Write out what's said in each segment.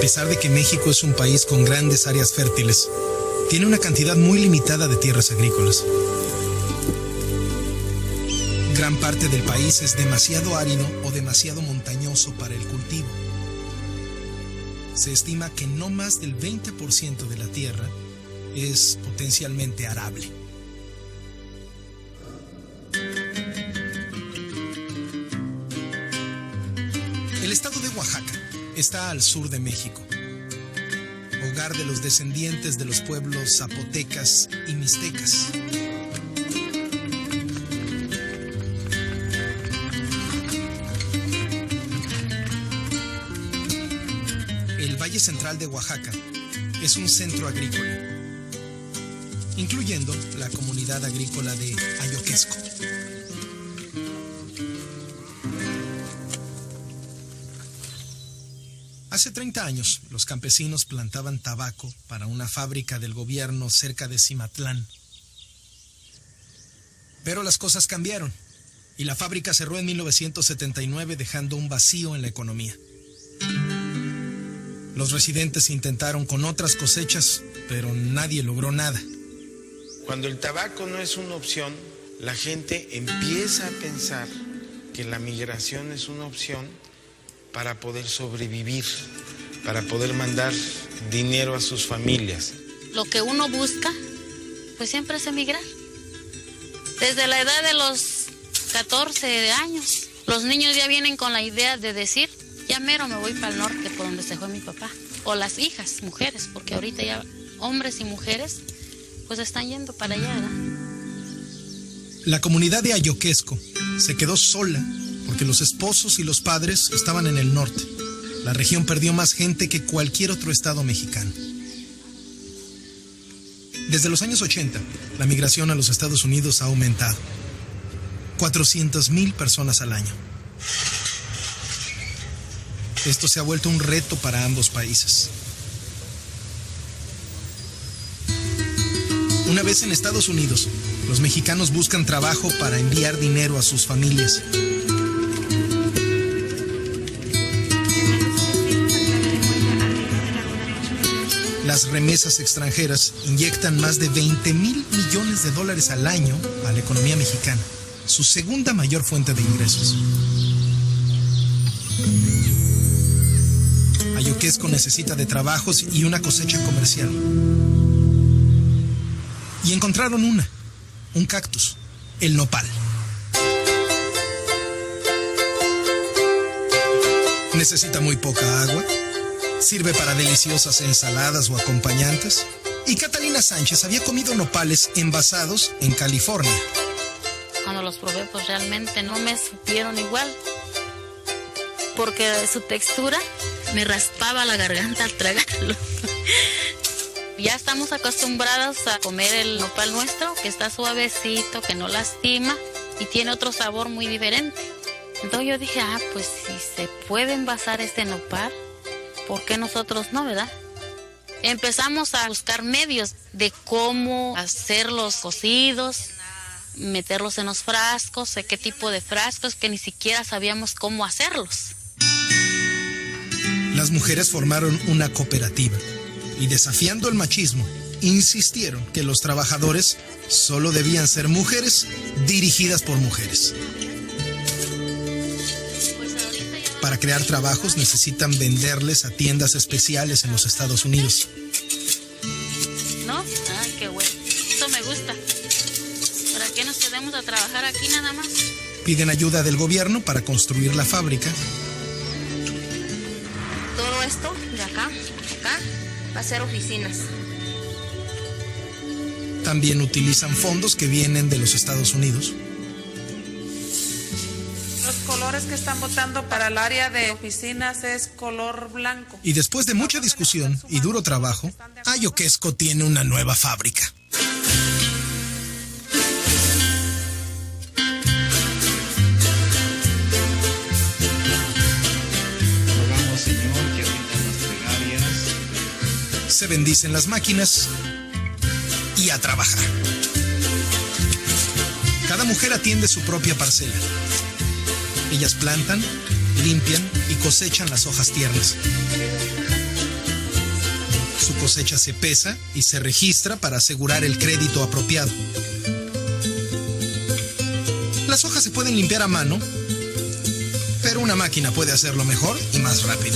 pesar de que México es un país con grandes áreas fértiles, tiene una cantidad muy limitada de tierras agrícolas. Gran parte del país es demasiado árido o demasiado montañoso para el cultivo. Se estima que no más del 20% de la tierra es potencialmente arable. El estado de Oaxaca está al sur de México, hogar de los descendientes de los pueblos zapotecas y mixtecas. El Valle Central de Oaxaca es un centro agrícola, incluyendo la comunidad agrícola de Ayoquesco. Hace 30 años, los campesinos plantaban tabaco para una fábrica del gobierno cerca de Cimatlán. Pero las cosas cambiaron y la fábrica cerró en 1979, dejando un vacío en la economía. Los residentes intentaron con otras cosechas, pero nadie logró nada. Cuando el tabaco no es una opción, la gente empieza a pensar que la migración es una opción para poder sobrevivir, para poder mandar dinero a sus familias. Lo que uno busca, pues siempre es emigrar. Desde la edad de los 14 años, los niños ya vienen con la idea de decir, ya mero me voy para el norte, por donde se fue mi papá. O las hijas, mujeres, porque ahorita ya hombres y mujeres, pues están yendo para allá, ¿verdad? La comunidad de Ayoquesco se quedó sola porque los esposos y los padres estaban en el norte. La región perdió más gente que cualquier otro estado mexicano. Desde los años 80, la migración a los Estados Unidos ha aumentado. 400,000 personas al año. Esto se ha vuelto un reto para ambos países. Una vez en Estados Unidos, los mexicanos buscan trabajo para enviar dinero a sus familias. Las remesas extranjeras inyectan más de 20,000 millones de dólares al año a la economía mexicana, su segunda mayor fuente de ingresos. Ayoquesco necesita de trabajos y una cosecha comercial. Y encontraron un cactus, el nopal. Necesita muy poca agua, sirve para deliciosas ensaladas o acompañantes. Y Catalina Sánchez había comido nopales envasados en California. Cuando los probé, pues realmente no me supieron igual, porque su textura me raspaba la garganta al tragarlo. Ya estamos acostumbrados a comer el nopal nuestro, que está suavecito, que no lastima y tiene otro sabor muy diferente. Entonces yo dije, pues si se puede envasar este nopal, ¿por qué nosotros no, verdad? Empezamos a buscar medios de cómo hacer los cocidos, meterlos en los frascos, qué tipo de frascos, que ni siquiera sabíamos cómo hacerlos. Las mujeres formaron una cooperativa y, desafiando el machismo, insistieron que los trabajadores solo debían ser mujeres dirigidas por mujeres. Para crear trabajos necesitan venderles a tiendas especiales en los Estados Unidos. ¿No? Ay, qué bueno. Eso me gusta. ¿Para qué nos quedemos a trabajar aquí nada más? Piden ayuda del gobierno para construir la fábrica. Todo esto de acá va a ser oficinas. También utilizan fondos que vienen de los Estados Unidos. Los colores que están votando para el área de oficinas es color blanco. Y después de mucha discusión y duro trabajo, Ayoquesco tiene una nueva fábrica. Rogamos, Señor, que atiendan las plegarias. Se bendicen las máquinas y a trabajar. Cada mujer atiende su propia parcela. Ellas plantan, limpian y cosechan las hojas tiernas. Su cosecha se pesa y se registra para asegurar el crédito apropiado. Las hojas se pueden limpiar a mano, pero una máquina puede hacerlo mejor y más rápido.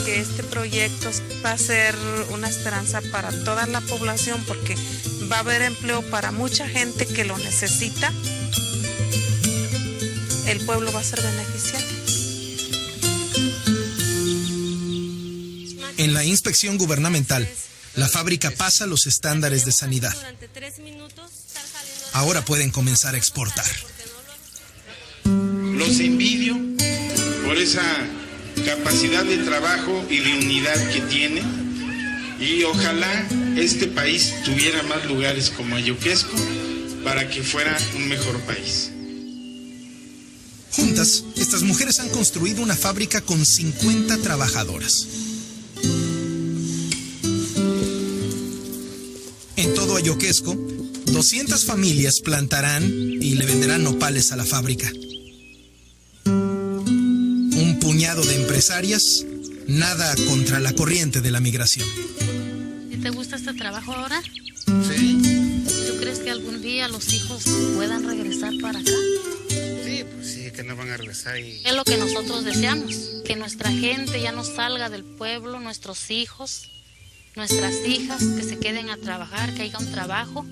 Este proyecto va a ser una esperanza para toda la población porque va a haber empleo para mucha gente que lo necesita. El pueblo va a ser beneficiado. En la inspección gubernamental, la fábrica pasa los estándares de sanidad. Ahora pueden comenzar a exportar. Los envidio por esa capacidad de trabajo y de unidad que tiene, y ojalá este país tuviera más lugares como Ayoquesco para que fuera un mejor país. Juntas, estas mujeres han construido una fábrica con 50 trabajadoras. En todo Ayoquesco, 200 familias plantarán y le venderán nopales a la fábrica. Un puñado de empresarias nada contra la corriente de la migración. ¿Y te gusta este trabajo ahora? Sí. ¿Tú crees que algún día los hijos puedan regresar para acá? Sí, pues sí, que no van a regresar y... Es lo que nosotros deseamos, que nuestra gente ya no salga del pueblo, nuestros hijos, nuestras hijas, que se queden a trabajar, que haya un trabajo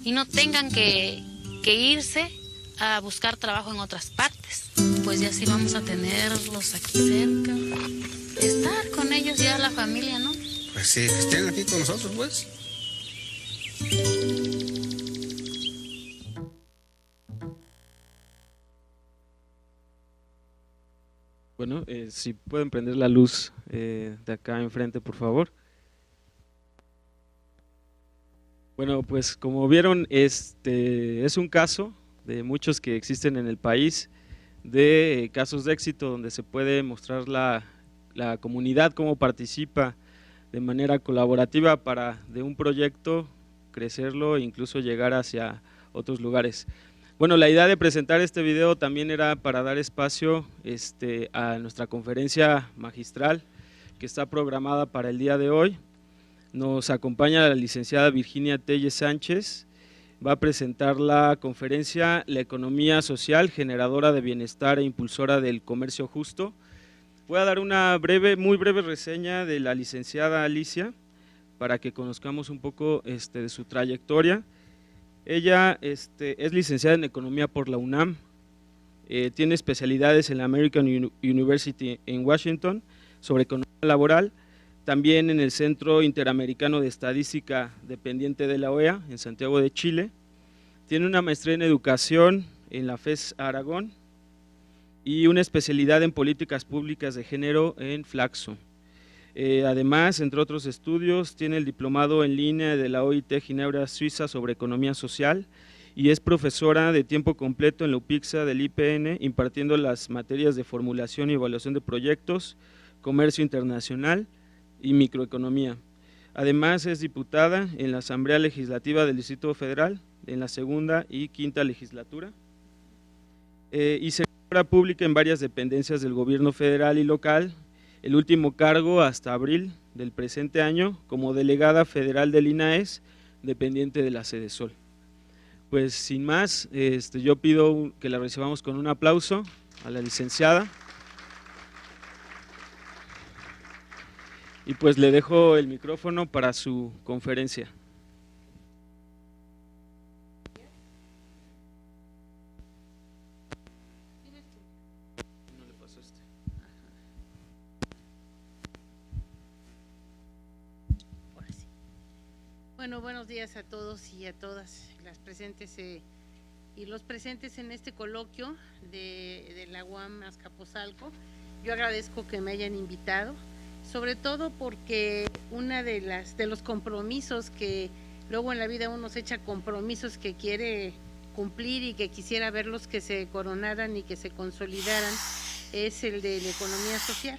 y no tengan que irse a buscar trabajo en otras partes. Pues ya sí vamos a tenerlos aquí cerca, estar con ellos ya la familia, ¿no? Pues sí, que estén aquí con nosotros, pues. Bueno, si pueden prender la luz de acá enfrente, por favor. Bueno, pues como vieron, es un caso de muchos que existen en el país, de casos de éxito donde se puede mostrar la comunidad cómo participa de manera colaborativa para de un proyecto crecerlo e incluso llegar hacia otros lugares. Bueno, la idea de presentar este video también era para dar espacio a nuestra conferencia magistral que está programada para el día de hoy. Nos acompaña la licenciada Virginia Telles Sánchez, va a presentar la conferencia La economía social, generadora de bienestar e impulsora del comercio justo. Voy a dar una muy breve reseña de la licenciada Alicia para que conozcamos un poco de su trayectoria. Ella es licenciada en Economía por la UNAM, tiene especialidades en la American University en Washington sobre economía laboral, también en el Centro Interamericano de Estadística dependiente de la OEA en Santiago de Chile. Tiene una maestría en Educación en la FES Aragón y una especialidad en Políticas Públicas de Género en Flaxo. Además, entre otros estudios, tiene el diplomado en línea de la OIT Ginebra, Suiza, sobre economía social y es profesora de tiempo completo en la UPIXA del IPN, impartiendo las materias de formulación y evaluación de proyectos, comercio internacional y microeconomía. Además, es diputada en la Asamblea Legislativa del Distrito Federal en la segunda y quinta legislatura y servidora pública en varias dependencias del gobierno federal y local. El último cargo hasta abril del presente año como delegada federal del INAES, dependiente de la Sedesol. Pues sin más, yo pido que la recibamos con un aplauso a la licenciada. Y pues le dejo el micrófono para su conferencia. Bueno, buenos días a todos y a todas las presentes y los presentes en este coloquio de la UAM Azcapotzalco. Yo agradezco que me hayan invitado, sobre todo porque una de los compromisos que luego en la vida uno se echa, compromisos que quiere cumplir y que quisiera verlos que se coronaran y que se consolidaran, es el de la economía social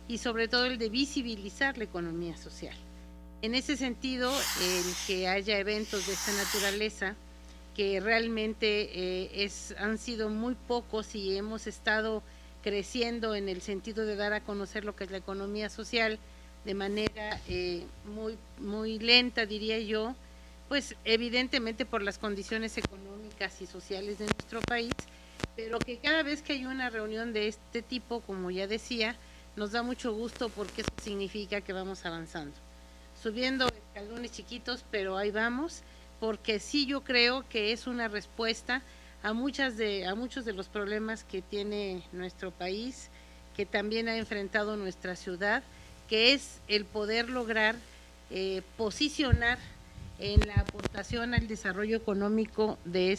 y sobre todo el de visibilizar la economía social. En ese sentido, el que haya eventos de esta naturaleza, que realmente han sido muy pocos y hemos estado creciendo en el sentido de dar a conocer lo que es la economía social de manera muy lenta, diría yo, pues evidentemente por las condiciones económicas y sociales de nuestro país, pero que cada vez que hay una reunión de este tipo, como ya decía, nos da mucho gusto porque eso significa que vamos avanzando, subiendo escalones chiquitos, pero ahí vamos, porque sí yo creo que es una respuesta a muchos de los problemas que tiene nuestro país, que también ha enfrentado nuestra ciudad, que es el poder lograr posicionar en la aportación al desarrollo económico de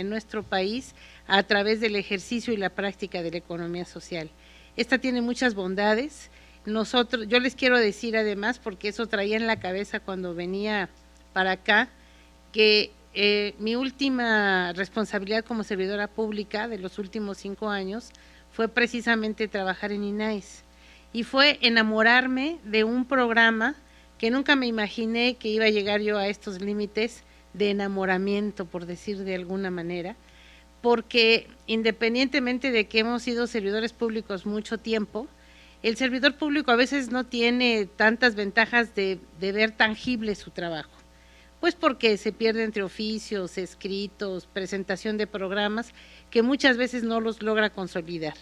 nuestro país a través del ejercicio y la práctica de la economía social. Esta tiene muchas bondades. Yo les quiero decir además, porque eso traía en la cabeza cuando venía para acá, que mi última responsabilidad como servidora pública de los últimos 5 años fue precisamente trabajar en INAES, y fue enamorarme de un programa que nunca me imaginé que iba a llegar yo a estos límites de enamoramiento, por decir de alguna manera, porque independientemente de que hemos sido servidores públicos mucho tiempo, el servidor público a veces no tiene tantas ventajas de ver tangible su trabajo, pues porque se pierde entre oficios, escritos, presentación de programas, que muchas veces no los logra consolidar.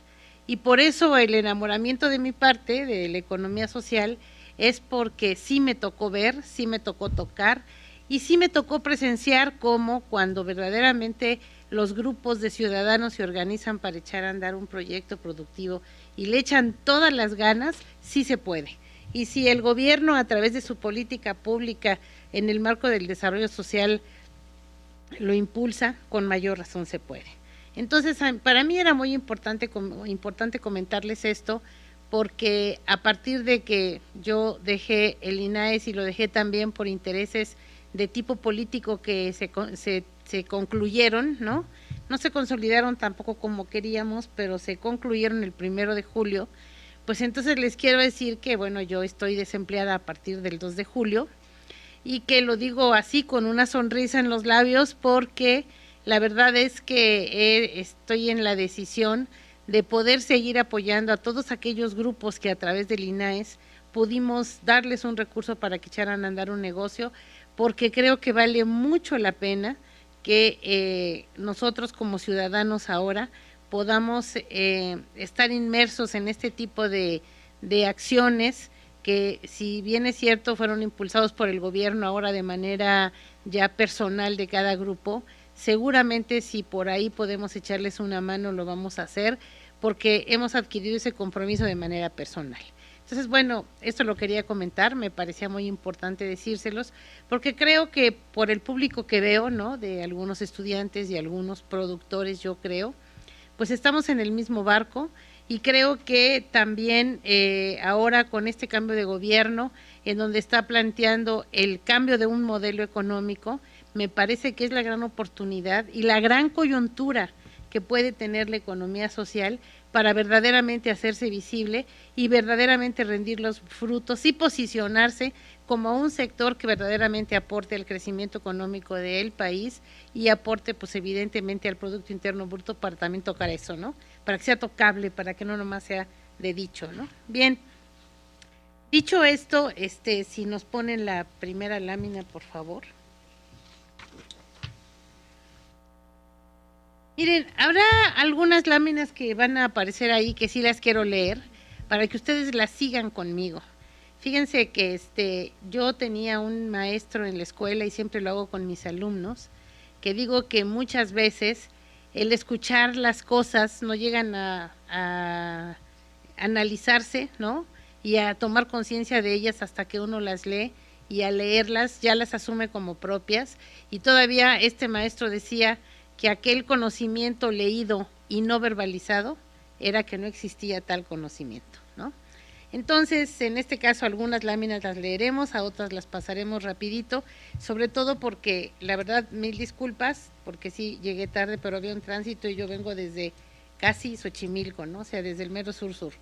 Y por eso el enamoramiento de mi parte de la economía social es porque sí me tocó ver, sí me tocó tocar y sí me tocó presenciar cómo cuando verdaderamente los grupos de ciudadanos se organizan para echar a andar un proyecto productivo y le echan todas las ganas, sí se puede. Y si el gobierno a través de su política pública en el marco del desarrollo social lo impulsa, con mayor razón se puede. Entonces, para mí era muy importante comentarles esto, porque a partir de que yo dejé el INAES y lo dejé también por intereses de tipo político que se concluyeron, ¿no? No se consolidaron tampoco como queríamos, pero se concluyeron el 1 de julio, pues entonces les quiero decir que, bueno, yo estoy desempleada a partir del 2 de julio y que lo digo así con una sonrisa en los labios porque la verdad es que estoy en la decisión de poder seguir apoyando a todos aquellos grupos que a través del INAES pudimos darles un recurso para que echaran a andar un negocio, porque creo que vale mucho la pena que nosotros como ciudadanos ahora podamos estar inmersos en este tipo de acciones que, si bien es cierto, fueron impulsados por el gobierno ahora de manera ya personal de cada grupo. Seguramente si por ahí podemos echarles una mano lo vamos a hacer, porque hemos adquirido ese compromiso de manera personal. Entonces, bueno, esto lo quería comentar, me parecía muy importante decírselos, porque creo que por el público que veo, ¿no?, de algunos estudiantes y algunos productores, yo creo, pues estamos en el mismo barco, y creo que también ahora con este cambio de gobierno, en donde está planteando el cambio de un modelo económico, me parece que es la gran oportunidad y la gran coyuntura que puede tener la economía social para verdaderamente hacerse visible y verdaderamente rendir los frutos y posicionarse como un sector que verdaderamente aporte al crecimiento económico del país y aporte, pues evidentemente, al Producto Interno Bruto, para también tocar eso, ¿no? Para que sea tocable, para que no nomás sea de dicho, ¿no? Bien, dicho esto, si nos ponen la primera lámina, por favor. Miren, habrá algunas láminas que van a aparecer ahí que sí las quiero leer para que ustedes las sigan conmigo. Fíjense que yo tenía un maestro en la escuela y siempre lo hago con mis alumnos, que digo que muchas veces el escuchar las cosas no llegan a analizarse, ¿no?, y a tomar conciencia de ellas hasta que uno las lee, y al leerlas ya las asume como propias. Y todavía este maestro decía que aquel conocimiento leído y no verbalizado era que no existía tal conocimiento, ¿no? Entonces, en este caso, algunas láminas las leeremos, a otras las pasaremos rapidito, sobre todo porque, la verdad, 1000 disculpas, porque sí llegué tarde, pero había un tránsito y yo vengo desde casi Xochimilco, ¿no? O sea, desde el mero sur-sur.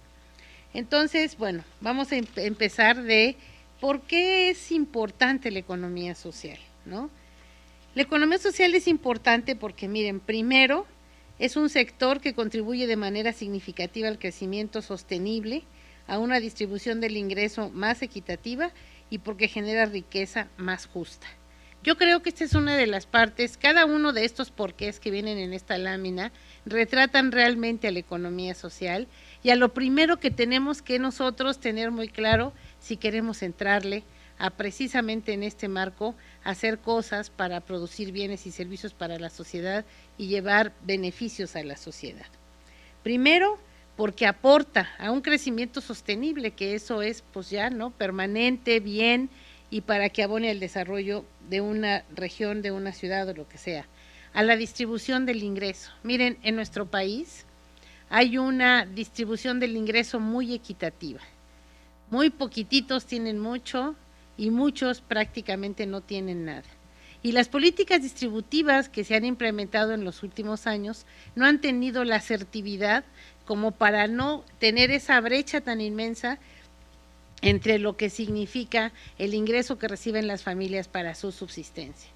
Entonces, bueno, vamos a empezar de por qué es importante la economía social, ¿no? La economía social es importante porque, miren, primero, Es un sector que contribuye de manera significativa al crecimiento sostenible, a una distribución del ingreso más equitativa y porque genera riqueza más justa. Yo creo que esta es una de las partes, cada uno de estos porqués que vienen en esta lámina retratan realmente a la economía social y a lo primero que tenemos que nosotros tener muy claro si queremos entrarle a precisamente en este marco hacer cosas para producir bienes y servicios para la sociedad y llevar beneficios a la sociedad. Primero, porque aporta a un crecimiento sostenible, que eso es pues ya, ¿no?, permanente, bien, y para que abone al desarrollo de una región, de una ciudad o lo que sea. A la distribución del ingreso. Miren, en nuestro país hay una distribución del ingreso muy equitativa. Muy poquititos tienen mucho y muchos prácticamente no tienen nada. Y las políticas distributivas que se han implementado en los últimos años no han tenido la asertividad como para no tener esa brecha tan inmensa entre lo que significa el ingreso que reciben las familias para su subsistencia.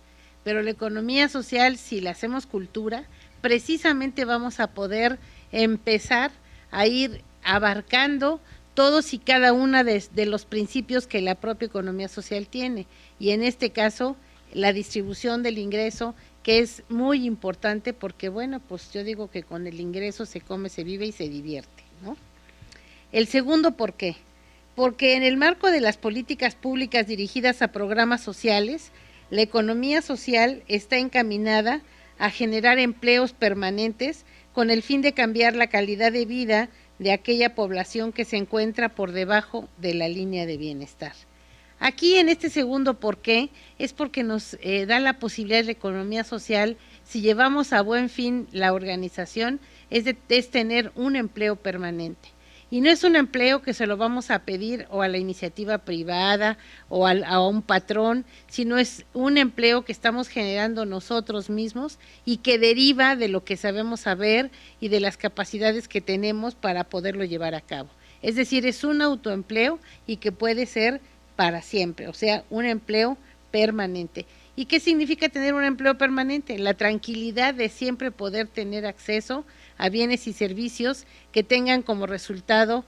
Pero la economía social, si la hacemos cultura, precisamente vamos a poder empezar a ir abarcando todos y cada uno de los principios que la propia economía social tiene. Y en este caso, la distribución del ingreso, que es muy importante porque, bueno, pues yo digo que con el ingreso se come, se vive y se divierte, ¿no? El segundo, ¿por qué? Porque en el marco de las políticas públicas dirigidas a programas sociales, la economía social está encaminada a generar empleos permanentes con el fin de cambiar la calidad de vida de aquella población que se encuentra por debajo de la línea de bienestar. Aquí en este segundo por qué es porque nos da la posibilidad de la economía social, si llevamos a buen fin la organización, es tener un empleo permanente. Y no es un empleo que se lo vamos a pedir o a la iniciativa privada o a un patrón, sino es un empleo que estamos generando nosotros mismos y que deriva de lo que sabemos saber y de las capacidades que tenemos para poderlo llevar a cabo. Es decir, es un autoempleo y que puede ser para siempre, o sea, un empleo permanente. ¿Y qué significa tener un empleo permanente? La tranquilidad de siempre poder tener acceso a bienes y servicios que tengan como resultado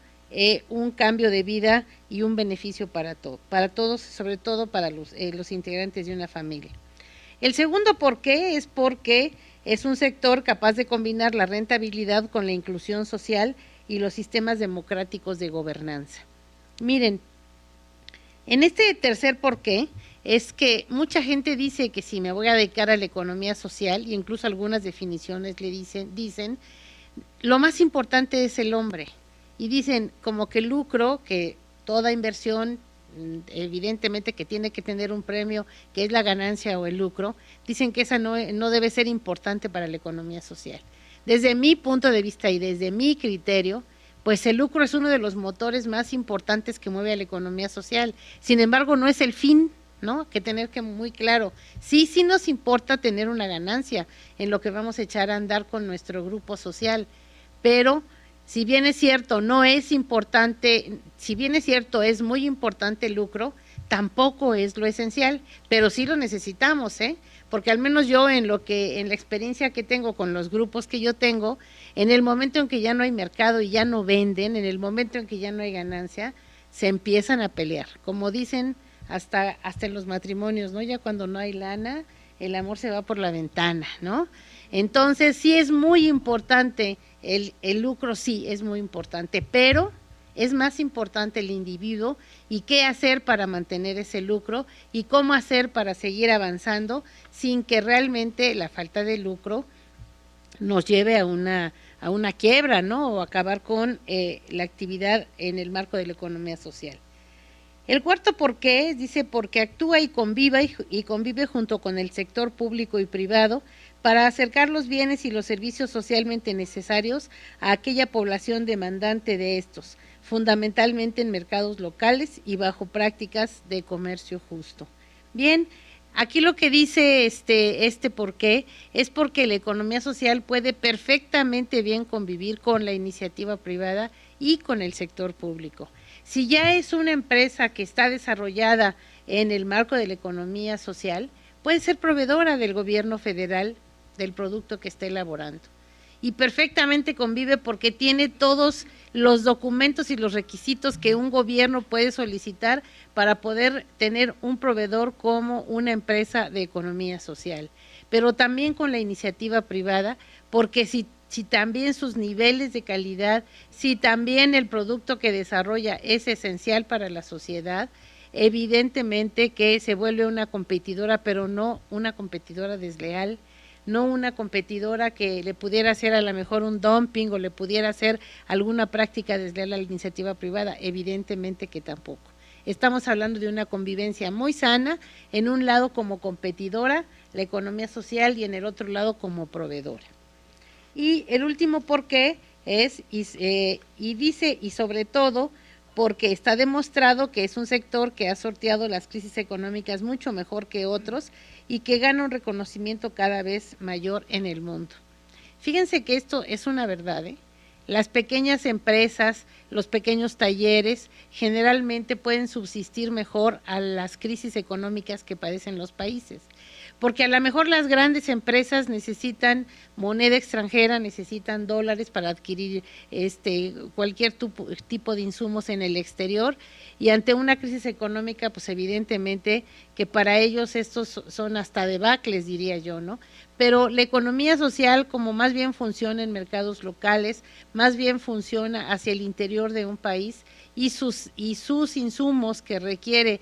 un cambio de vida y un beneficio para todos, sobre todo para los integrantes de una familia. El segundo por qué es porque es un sector capaz de combinar la rentabilidad con la inclusión social y los sistemas democráticos de gobernanza. Miren, en este tercer por qué es que mucha gente dice que si me voy a dedicar a la economía social, y incluso algunas definiciones le dicen lo más importante es el hombre, y dicen como que el lucro, que toda inversión evidentemente que tiene que tener un premio, que es la ganancia o el lucro, dicen que esa no debe ser importante para la economía social. Desde mi punto de vista y desde mi criterio, pues el lucro es uno de los motores más importantes que mueve a la economía social. Sin embargo, no es el fin, ¿no? Que tener que muy claro. Sí nos importa tener una ganancia en lo que vamos a echar a andar con nuestro grupo social, pero si bien es cierto, no es importante, si bien es cierto, es muy importante el lucro, tampoco es lo esencial, pero sí lo necesitamos, porque al menos yo en la experiencia que tengo con los grupos que yo tengo, en el momento en que ya no hay mercado y ya no venden, en el momento en que ya no hay ganancia, se empiezan a pelear, como dicen hasta en los matrimonios, ¿no? Ya cuando no hay lana, el amor se va por la ventana, ¿no? Entonces sí es muy importante el lucro, sí es muy importante, pero es más importante el individuo y qué hacer para mantener ese lucro y cómo hacer para seguir avanzando sin que realmente la falta de lucro nos lleve a una quiebra, ¿no? O acabar con la actividad en el marco de la economía social. El cuarto por qué dice porque actúa y convive junto con el sector público y privado para acercar los bienes y los servicios socialmente necesarios a aquella población demandante de estos, fundamentalmente en mercados locales y bajo prácticas de comercio justo. Bien, aquí lo que dice este por qué es porque la economía social puede perfectamente bien convivir con la iniciativa privada y con el sector público. Si ya es una empresa que está desarrollada en el marco de la economía social, puede ser proveedora del gobierno federal del producto que está elaborando. y perfectamente convive porque tiene todos los documentos y los requisitos que un gobierno puede solicitar para poder tener un proveedor como una empresa de economía social, pero también con la iniciativa privada, porque si también sus niveles de calidad, si también el producto que desarrolla es esencial para la sociedad, evidentemente que se vuelve una competidora, pero no una competidora desleal, no una competidora que le pudiera hacer a lo mejor un dumping o le pudiera hacer alguna práctica desleal a la iniciativa privada, evidentemente que tampoco. Estamos hablando de una convivencia muy sana, en un lado como competidora, la economía social, y en el otro lado como proveedora. Y el último porqué es, y dice, y sobre todo, porque está demostrado que es un sector que ha sorteado las crisis económicas mucho mejor que otros y que gana un reconocimiento cada vez mayor en el mundo. Fíjense que esto es una verdad, ¿eh? Las pequeñas empresas, los pequeños talleres, generalmente pueden subsistir mejor a las crisis económicas que padecen los países. Porque a lo mejor las grandes empresas necesitan moneda extranjera, necesitan dólares para adquirir cualquier tipo de insumos en el exterior, y ante una crisis económica, pues evidentemente que para ellos estos son hasta debacles, diría yo, ¿no? Pero la economía social, como más bien funciona en mercados locales, más bien funciona hacia el interior de un país, y sus insumos que requiere,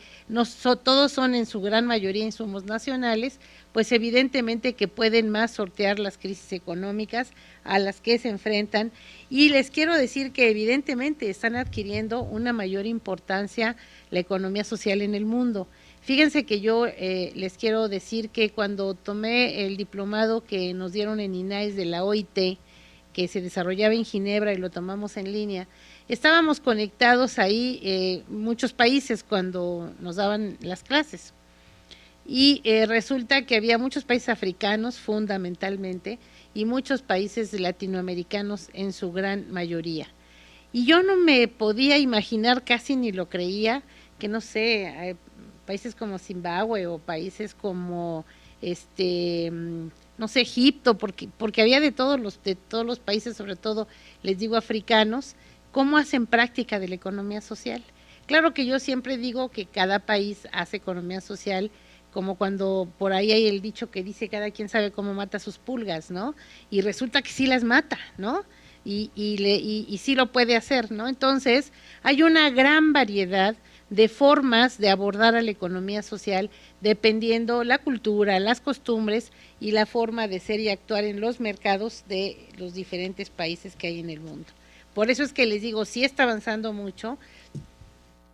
todos son en su gran mayoría insumos nacionales, pues evidentemente que pueden más sortear las crisis económicas a las que se enfrentan, y les quiero decir que evidentemente están adquiriendo una mayor importancia la economía social en el mundo. Fíjense que yo les quiero decir que cuando tomé el diplomado que nos dieron en INAES de la OIT, que se desarrollaba en Ginebra y lo tomamos en línea, estábamos conectados ahí muchos países cuando nos daban las clases, y resulta que había muchos países africanos fundamentalmente y muchos países latinoamericanos en su gran mayoría, y yo no me podía imaginar, casi ni lo creía, que no sé, países como Zimbabue o países como no sé, Egipto, porque había de todos los países, sobre todo les digo africanos, cómo hacen práctica de la economía social. Claro que yo siempre digo que cada país hace economía social, como cuando por ahí hay el dicho que dice cada quien sabe cómo mata sus pulgas, ¿no? Y resulta que sí las mata, ¿no? Y sí lo puede hacer, ¿no? Entonces, hay una gran variedad de formas de abordar a la economía social, dependiendo la cultura, las costumbres y la forma de ser y actuar en los mercados de los diferentes países que hay en el mundo. Por eso es que les digo, sí está avanzando mucho.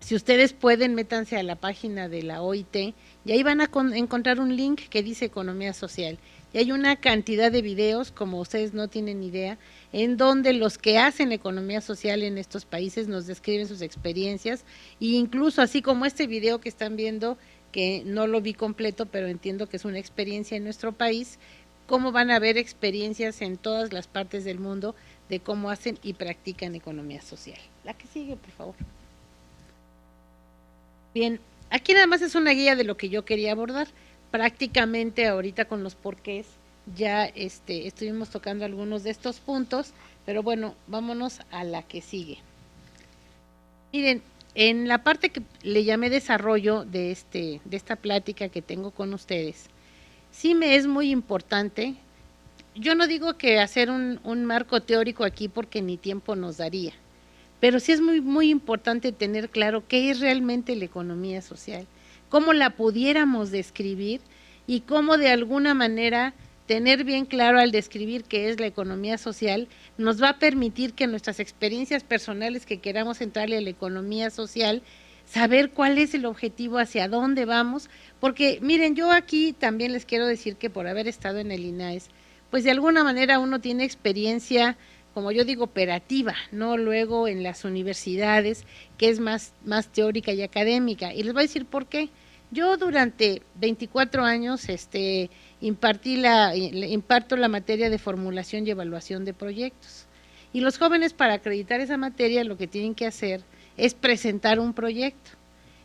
Si ustedes pueden, métanse a la página de la OIT y ahí van a encontrar un link que dice economía social. Y hay una cantidad de videos, como ustedes no tienen idea, en donde los que hacen economía social en estos países nos describen sus experiencias, e incluso así como este video que están viendo, que no lo vi completo, pero entiendo que es una experiencia en nuestro país, cómo van a haber experiencias en todas las partes del mundo de cómo hacen y practican economía social. La que sigue, por favor. Bien, aquí nada más es una guía de lo que yo quería abordar. Prácticamente ahorita con los porqués ya estuvimos tocando algunos de estos puntos, pero bueno, vámonos a la que sigue. Miren, en la parte que le llamé desarrollo de esta plática que tengo con ustedes, sí me es muy importante. Yo no digo que hacer un marco teórico aquí porque ni tiempo nos daría, pero sí es muy, muy importante tener claro qué es realmente la economía social, cómo la pudiéramos describir y cómo de alguna manera tener bien claro al describir qué es la economía social nos va a permitir que nuestras experiencias personales que queramos entrarle a la economía social, saber cuál es el objetivo, hacia dónde vamos, porque miren, yo aquí también les quiero decir que por haber estado en el INAES, pues de alguna manera uno tiene experiencia, como yo digo, operativa, no luego en las universidades, que es más teórica y académica, y les voy a decir por qué. Yo durante 24 años imparto la materia de formulación y evaluación de proyectos, y los jóvenes para acreditar esa materia lo que tienen que hacer es presentar un proyecto,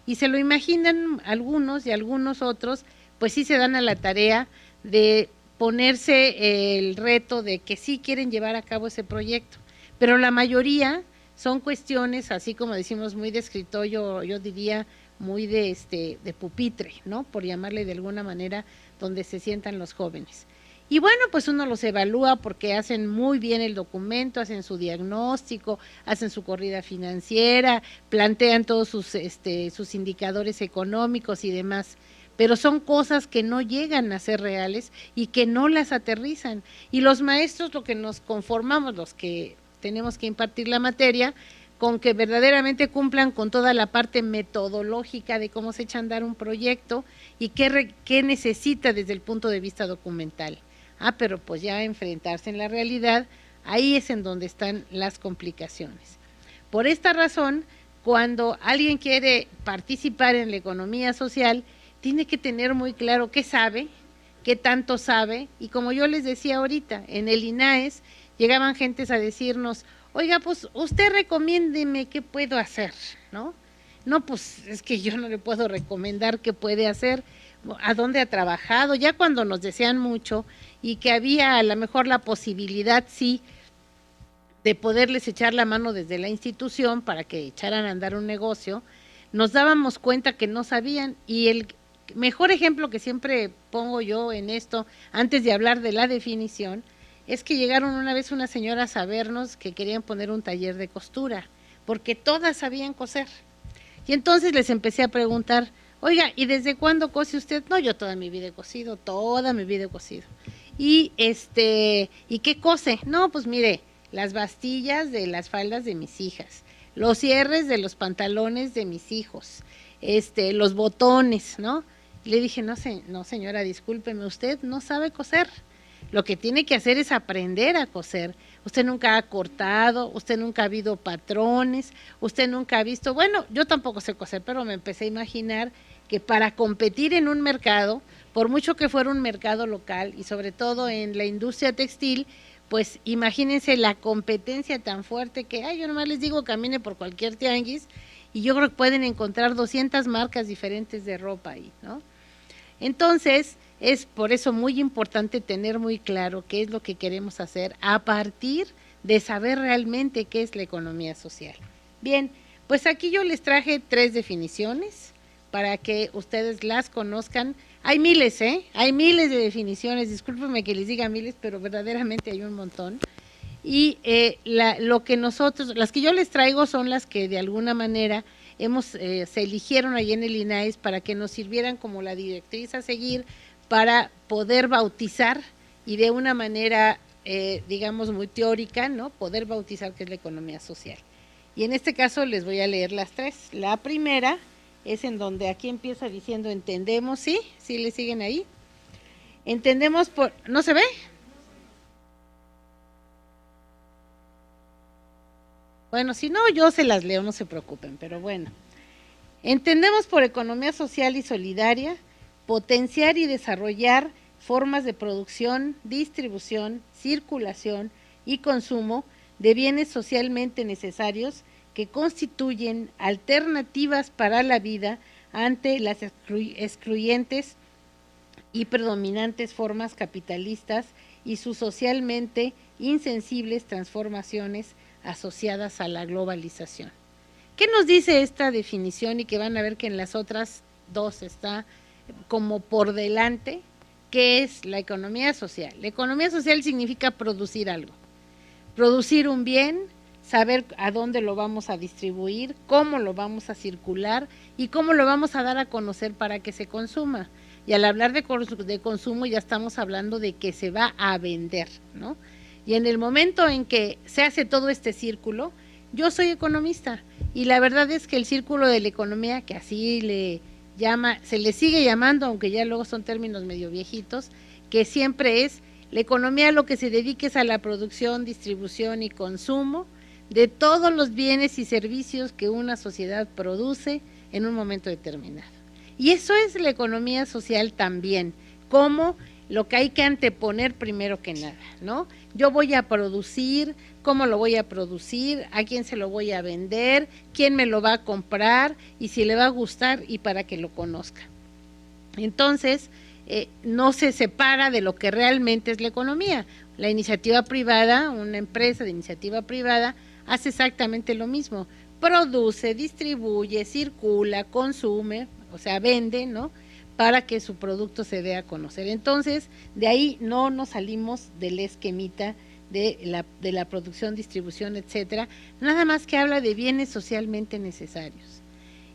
y se lo imaginan algunos y algunos otros, pues sí se dan a la tarea de ponerse el reto de que sí quieren llevar a cabo ese proyecto, pero la mayoría son cuestiones, así como decimos, muy de escritorio, yo diría muy de pupitre, ¿no? Por llamarle de alguna manera, donde se sientan los jóvenes. Y bueno, pues uno los evalúa porque hacen muy bien el documento, hacen su diagnóstico, hacen su corrida financiera, plantean todos sus indicadores económicos y demás, pero son cosas que no llegan a ser reales y que no las aterrizan. Y los maestros, lo que nos conformamos, los que tenemos que impartir la materia, con que verdaderamente cumplan con toda la parte metodológica de cómo se echa a andar un proyecto y qué necesita desde el punto de vista documental. Pero pues ya enfrentarse en la realidad, ahí es en donde están las complicaciones. Por esta razón, cuando alguien quiere participar en la economía social, tiene que tener muy claro qué sabe, qué tanto sabe, y como yo les decía ahorita, en el INAES llegaban gentes a decirnos, oiga, pues usted recomiéndeme qué puedo hacer, ¿no? No, pues es que yo no le puedo recomendar qué puede hacer, a dónde ha trabajado, ya cuando nos desean mucho y que había a lo mejor la posibilidad, sí, de poderles echar la mano desde la institución para que echaran a andar un negocio, nos dábamos cuenta que no sabían. Y el mejor ejemplo que siempre pongo yo en esto, antes de hablar de la definición, es que llegaron una vez unas señoras a vernos que querían poner un taller de costura, porque todas sabían coser. Y entonces les empecé a preguntar, oiga, ¿y desde cuándo cose usted? No, yo toda mi vida he cosido, toda mi vida he cosido. ¿Y qué cose? No, pues mire, las bastillas de las faldas de mis hijas, los cierres de los pantalones de mis hijos, los botones, ¿no? Y le dije, no señora, discúlpeme, usted no sabe coser. Lo que tiene que hacer es aprender a coser. Usted nunca ha cortado, usted nunca ha visto patrones, usted nunca ha visto, bueno, yo tampoco sé coser, pero me empecé a imaginar que para competir en un mercado, por mucho que fuera un mercado local y sobre todo en la industria textil, pues imagínense la competencia tan fuerte que yo nomás les digo, camine por cualquier tianguis y yo creo que pueden encontrar 200 marcas diferentes de ropa ahí, ¿no? Entonces, es por eso muy importante tener muy claro qué es lo que queremos hacer a partir de saber realmente qué es la economía social. Bien, pues aquí yo les traje 3 definiciones para que ustedes las conozcan. Hay miles, hay miles de definiciones, discúlpenme que les diga miles, pero verdaderamente hay un montón. Y las que yo les traigo son las que de alguna manera se eligieron allí en el INAES para que nos sirvieran como la directriz a seguir para poder bautizar y de una manera, digamos, muy teórica, ¿no? Poder bautizar qué es la economía social. Y en este caso les voy a leer las 3. La primera es en donde aquí empieza diciendo entendemos, ¿sí? ¿Sí le siguen ahí? Entendemos por... ¿No se ve? Bueno, si no, yo se las leo, no se preocupen, pero bueno. Entendemos por economía social y solidaria potenciar y desarrollar formas de producción, distribución, circulación y consumo de bienes socialmente necesarios que constituyen alternativas para la vida ante las excluyentes y predominantes formas capitalistas y sus socialmente insensibles transformaciones asociadas a la globalización. ¿Qué nos dice esta definición? Y que van a ver que en las otras 2 está como por delante, ¿qué es la economía social? La economía social significa producir algo, producir un bien, saber a dónde lo vamos a distribuir, cómo lo vamos a circular y cómo lo vamos a dar a conocer para que se consuma. Y al hablar de consumo ya estamos hablando de que se va a vender, ¿no? Y en el momento en que se hace todo este círculo, yo soy economista y la verdad es que el círculo de la economía, que así se le sigue llamando, aunque ya luego son términos medio viejitos, que siempre es la economía lo que se dedica es a la producción, distribución y consumo de todos los bienes y servicios que una sociedad produce en un momento determinado. Y eso es la economía social también, como lo que hay que anteponer primero que nada, ¿no? Yo voy a producir, cómo lo voy a producir, a quién se lo voy a vender, quién me lo va a comprar y si le va a gustar y para que lo conozca. Entonces, no se separa de lo que realmente es la economía. La iniciativa privada, una empresa de iniciativa privada, hace exactamente lo mismo. Produce, distribuye, circula, consume, o sea, vende, ¿no?, para que su producto se dé a conocer. Entonces, de ahí no nos salimos del esquemita de la producción, distribución, etcétera, nada más que habla de bienes socialmente necesarios.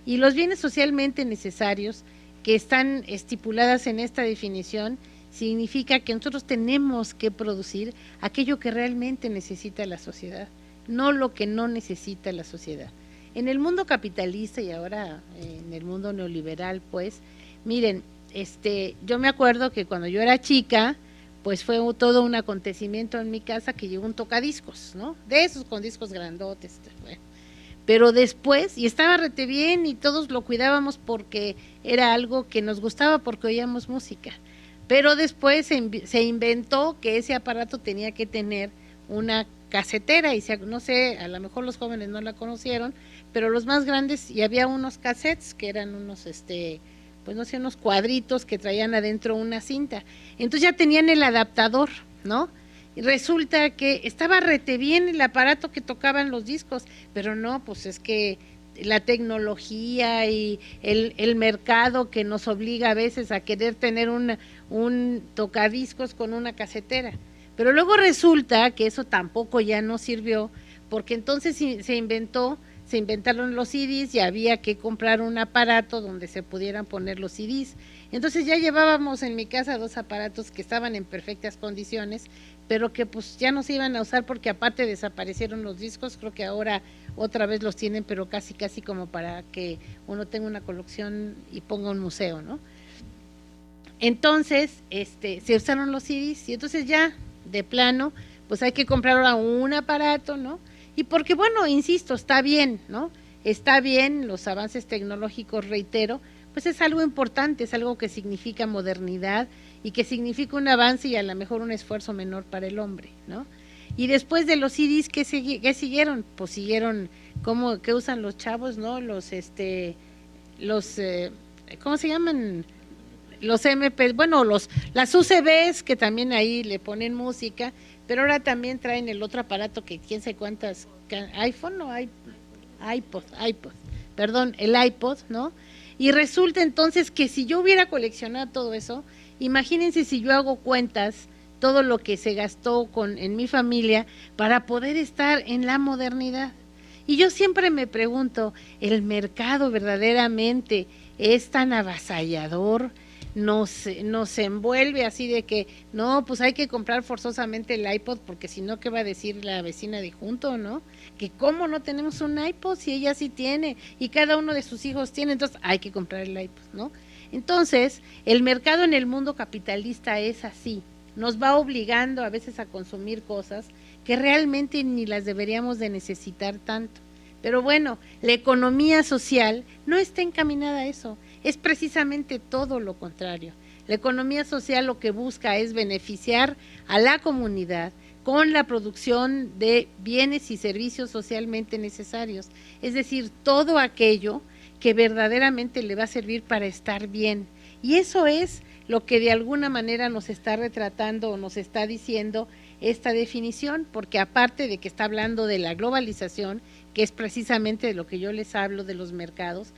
Y los bienes socialmente necesarios que están estipuladas en esta definición significa que nosotros tenemos que producir aquello que realmente necesita la sociedad, no lo que no necesita la sociedad. En el mundo capitalista y ahora en el mundo neoliberal, pues, miren, yo me acuerdo que cuando yo era chica, pues fue todo un acontecimiento en mi casa que llegó un tocadiscos, ¿no? De esos con discos grandotes, bueno. Pero después, y estaba rete bien y todos lo cuidábamos porque era algo que nos gustaba porque oíamos música, pero después se inventó que ese aparato tenía que tener una casetera y no sé, a lo mejor los jóvenes no la conocieron, pero los más grandes, y había unos cassettes que eran unos, pues no sé, unos cuadritos que traían adentro una cinta, entonces ya tenían el adaptador, ¿no? Y resulta que estaba rete bien el aparato que tocaban los discos, pero no, pues es que la tecnología y el mercado que nos obliga a veces a querer tener un tocadiscos con una casetera. Pero luego resulta que eso tampoco ya no sirvió, porque entonces se inventaron los CDs y había que comprar un aparato donde se pudieran poner los CDs. Entonces ya llevábamos en mi casa 2 aparatos que estaban en perfectas condiciones, pero que pues ya no se iban a usar porque aparte desaparecieron los discos, creo que ahora otra vez los tienen, pero casi como para que uno tenga una colección y ponga un museo, ¿no? Entonces, se usaron los CDs y entonces ya, de plano, pues hay que comprar ahora un aparato, ¿no? Y porque, bueno, insisto, está bien, ¿no? Está bien, los avances tecnológicos, reitero, pues es algo importante, es algo que significa modernidad y que significa un avance y a lo mejor un esfuerzo menor para el hombre, ¿no? Y después de los CDs, ¿qué siguieron? Pues siguieron, ¿qué usan los chavos, no? ¿Cómo se llaman? Los MP, bueno, las UCBs, que también ahí le ponen música, pero ahora también traen el otro aparato que quién sabe cuántas, iPhone o iPod, perdón, el iPod, ¿no? Y resulta entonces que si yo hubiera coleccionado todo eso, imagínense si yo hago cuentas, todo lo que se gastó en mi familia para poder estar en la modernidad. Y yo siempre me pregunto, ¿el mercado verdaderamente es tan avasallador? Nos envuelve así de que, no, pues hay que comprar forzosamente el iPod porque si no, ¿qué va a decir la vecina de junto, no? Que cómo no tenemos un iPod si ella sí tiene y cada uno de sus hijos tiene, entonces hay que comprar el iPod, ¿no? Entonces, el mercado en el mundo capitalista es así, nos va obligando a veces a consumir cosas que realmente ni las deberíamos de necesitar tanto. Pero bueno, la economía social no está encaminada a eso, es precisamente todo lo contrario. La economía social lo que busca es beneficiar a la comunidad con la producción de bienes y servicios socialmente necesarios, es decir, todo aquello que verdaderamente le va a servir para estar bien. Y eso es lo que de alguna manera nos está retratando o nos está diciendo esta definición, porque aparte de que está hablando de la globalización, que es precisamente de lo que yo les hablo, de los mercados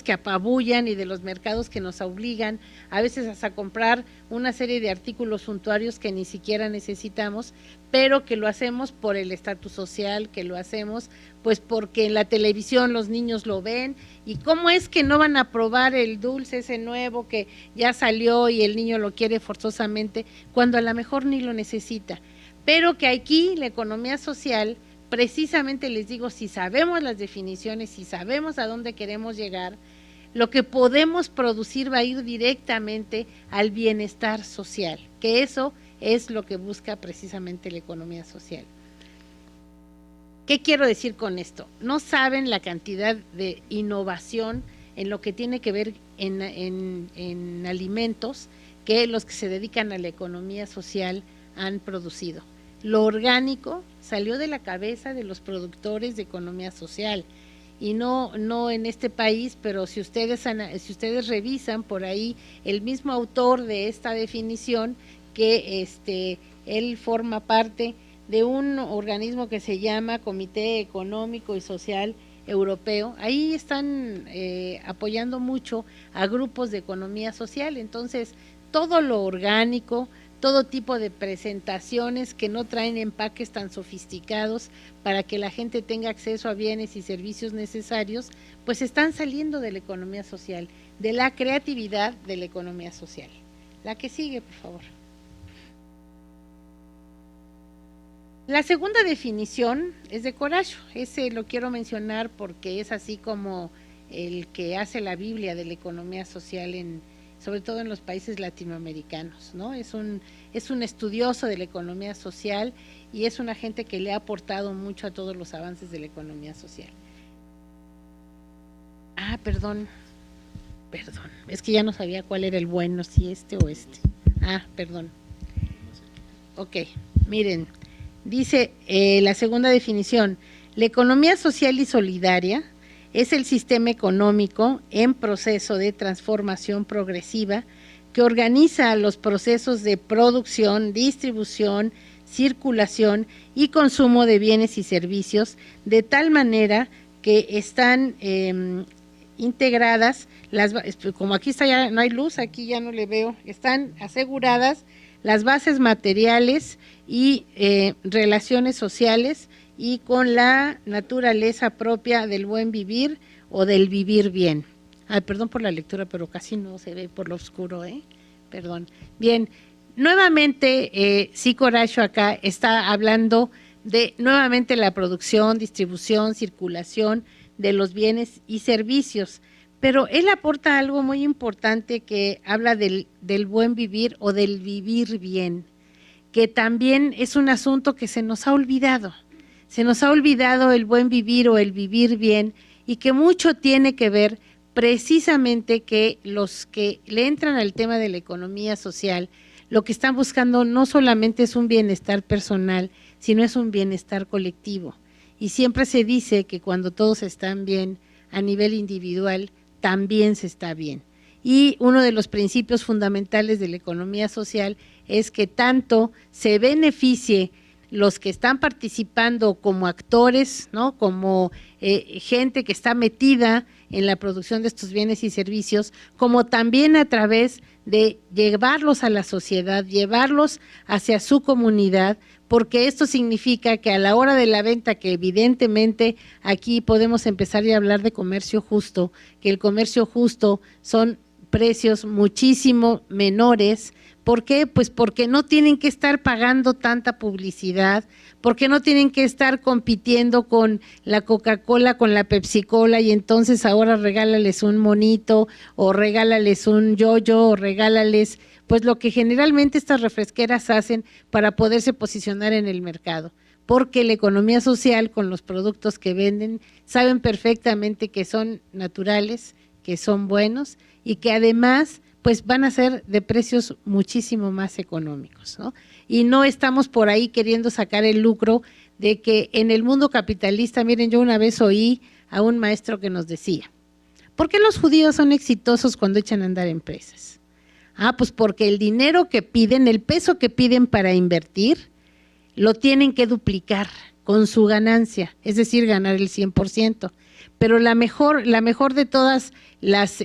que apabullan y de los mercados que nos obligan a veces hasta comprar una serie de artículos suntuarios que ni siquiera necesitamos, pero que lo hacemos por el estatus social, que lo hacemos pues porque en la televisión los niños lo ven, y cómo es que no van a probar el dulce ese nuevo que ya salió y el niño lo quiere forzosamente, cuando a lo mejor ni lo necesita. Pero que aquí la economía social, precisamente les digo, si sabemos las definiciones, si sabemos a dónde queremos llegar, lo que podemos producir va a ir directamente al bienestar social, que eso es lo que busca precisamente la economía social. ¿Qué quiero decir con esto? No saben la cantidad de innovación en lo que tiene que ver en alimentos que los que se dedican a la economía social han producido. Lo orgánico salió de la cabeza de los productores de economía social y no en este país, pero si ustedes revisan por ahí, el mismo autor de esta definición, que él forma parte de un organismo que se llama Comité Económico y Social Europeo, ahí están apoyando mucho a grupos de economía social. Entonces todo lo orgánico, todo tipo de presentaciones que no traen empaques tan sofisticados para que la gente tenga acceso a bienes y servicios necesarios, pues están saliendo de la economía social, de la creatividad de la economía social. La que sigue, por favor. La segunda definición es de Corasio. Ese lo quiero mencionar porque es así como el que hace la Biblia de la economía social sobre todo en los países latinoamericanos, ¿no? Es un estudioso de la economía social y es una gente que le ha aportado mucho a todos los avances de la economía social. Perdón, es que ya no sabía cuál era el bueno, si este o este. Perdón. Ok, miren, dice la segunda definición: la economía social y solidaria es el sistema económico en proceso de transformación progresiva que organiza los procesos de producción, distribución, circulación y consumo de bienes y servicios de tal manera que están integradas, como aquí está ya no hay luz, aquí ya no le veo, están aseguradas las bases materiales y relaciones sociales y con la naturaleza propia del buen vivir o del vivir bien. Perdón por la lectura, pero casi no se ve por lo oscuro, perdón. Bien, nuevamente, sí, Corasio acá está hablando de nuevamente la producción, distribución, circulación de los bienes y servicios, pero él aporta algo muy importante que habla del buen vivir o del vivir bien, que también es un asunto que se nos ha olvidado. Se nos ha olvidado el buen vivir o el vivir bien, y que mucho tiene que ver precisamente que los que le entran al tema de la economía social, lo que están buscando no solamente es un bienestar personal, sino es un bienestar colectivo. Y siempre se dice que cuando todos están bien a nivel individual, también se está bien. Y uno de los principios fundamentales de la economía social es que tanto se beneficie los que están participando como actores, ¿no? Como gente que está metida en la producción de estos bienes y servicios, como también a través de llevarlos a la sociedad, llevarlos hacia su comunidad, porque esto significa que a la hora de la venta, que evidentemente aquí podemos empezar a hablar de comercio justo, que el comercio justo son precios muchísimo menores. ¿Por qué? Pues porque no tienen que estar pagando tanta publicidad, porque no tienen que estar compitiendo con la Coca-Cola, con la Pepsi-Cola, y entonces ahora regálales un monito, o regálales un yo-yo, o regálales, pues lo que generalmente estas refresqueras hacen para poderse posicionar en el mercado. Porque la economía social, con los productos que venden, saben perfectamente que son naturales, que son buenos, y que además pues van a ser de precios muchísimo más económicos, ¿no? Y no estamos por ahí queriendo sacar el lucro de que en el mundo capitalista, miren, yo una vez oí a un maestro que nos decía, ¿por qué los judíos son exitosos cuando echan a andar empresas? Pues porque el dinero que piden, el peso que piden para invertir, lo tienen que duplicar con su ganancia, es decir, ganar el 100%. Pero la mejor de todas las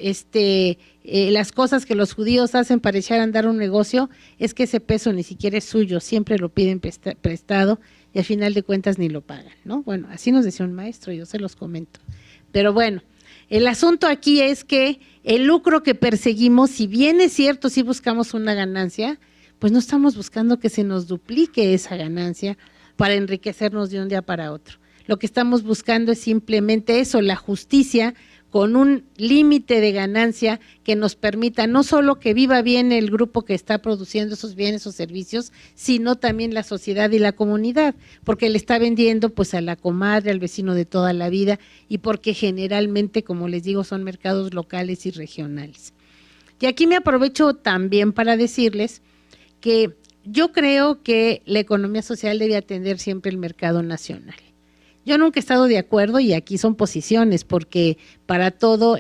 cosas que los judíos hacen para echar a andar un negocio es que ese peso ni siquiera es suyo, siempre lo piden prestado y al final de cuentas ni lo pagan, ¿no? Bueno, así nos decía un maestro, yo se los comento. Pero bueno, el asunto aquí es que el lucro que perseguimos, si bien es cierto, si buscamos una ganancia, pues no estamos buscando que se nos duplique esa ganancia para enriquecernos de un día para otro. Lo que estamos buscando es simplemente eso, la justicia, con un límite de ganancia que nos permita no solo que viva bien el grupo que está produciendo esos bienes o servicios, sino también la sociedad y la comunidad, porque le está vendiendo pues a la comadre, al vecino de toda la vida, y porque generalmente, como les digo, son mercados locales y regionales. Y aquí me aprovecho también para decirles que yo creo que la economía social debe atender siempre el mercado nacional. Yo nunca he estado de acuerdo y aquí son posiciones, porque para todo,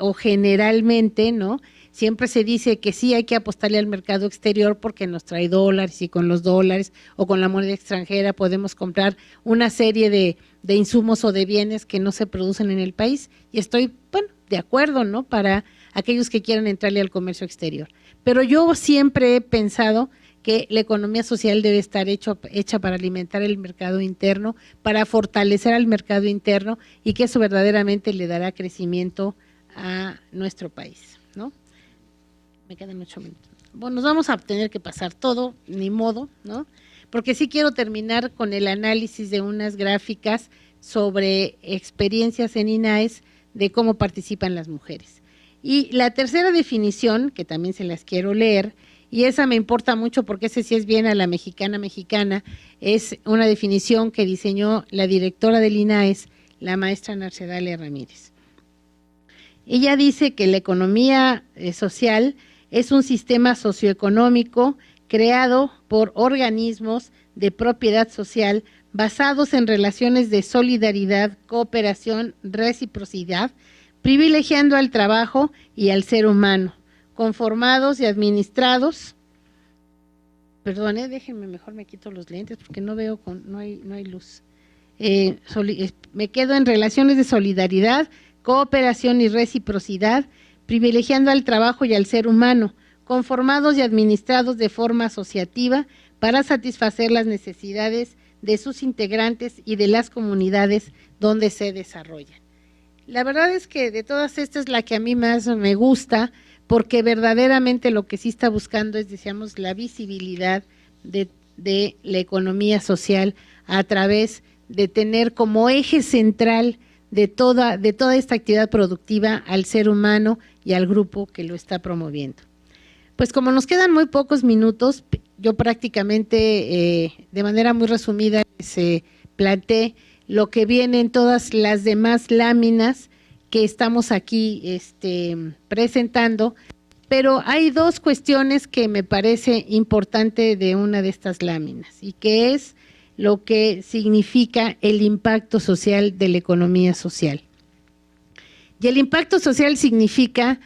o generalmente, ¿no? Siempre se dice que sí hay que apostarle al mercado exterior porque nos trae dólares y con los dólares o con la moneda extranjera podemos comprar una serie de insumos o de bienes que no se producen en el país. Y estoy, bueno, de acuerdo, ¿no? Para aquellos que quieran entrarle al comercio exterior. Pero yo siempre he pensado que la economía social debe estar hecha para alimentar el mercado interno, para fortalecer al mercado interno y que eso verdaderamente le dará crecimiento a nuestro país, ¿no? Me quedan 8 minutos. Bueno, nos vamos a tener que pasar todo, ni modo, ¿no? Porque sí quiero terminar con el análisis de unas gráficas sobre experiencias en INAES de cómo participan las mujeres. Y la tercera definición, que también se las quiero leer, y esa me importa mucho porque ese sí es bien a la mexicana, es una definición que diseñó la directora del INAES, la maestra Narcedalia Ramírez. Ella dice que la economía social es un sistema socioeconómico creado por organismos de propiedad social basados en relaciones de solidaridad, cooperación, reciprocidad, privilegiando al trabajo y al ser humano, conformados y administrados. Perdone, déjenme, mejor me quito los lentes porque no veo, no hay luz. Me quedo en relaciones de solidaridad, cooperación y reciprocidad, privilegiando al trabajo y al ser humano, conformados y administrados de forma asociativa para satisfacer las necesidades de sus integrantes y de las comunidades donde se desarrollan. La verdad es que de todas estas es la que a mí más me gusta, porque verdaderamente lo que sí está buscando es, decíamos, la visibilidad de la economía social a través de tener como eje central de toda esta actividad productiva al ser humano y al grupo que lo está promoviendo. Pues como nos quedan muy pocos minutos, yo prácticamente de manera muy resumida les planteé lo que viene en todas las demás láminas que estamos aquí presentando, pero hay dos cuestiones que me parece importante de una de estas láminas y que es lo que significa el impacto social de la economía social. Y el impacto social significa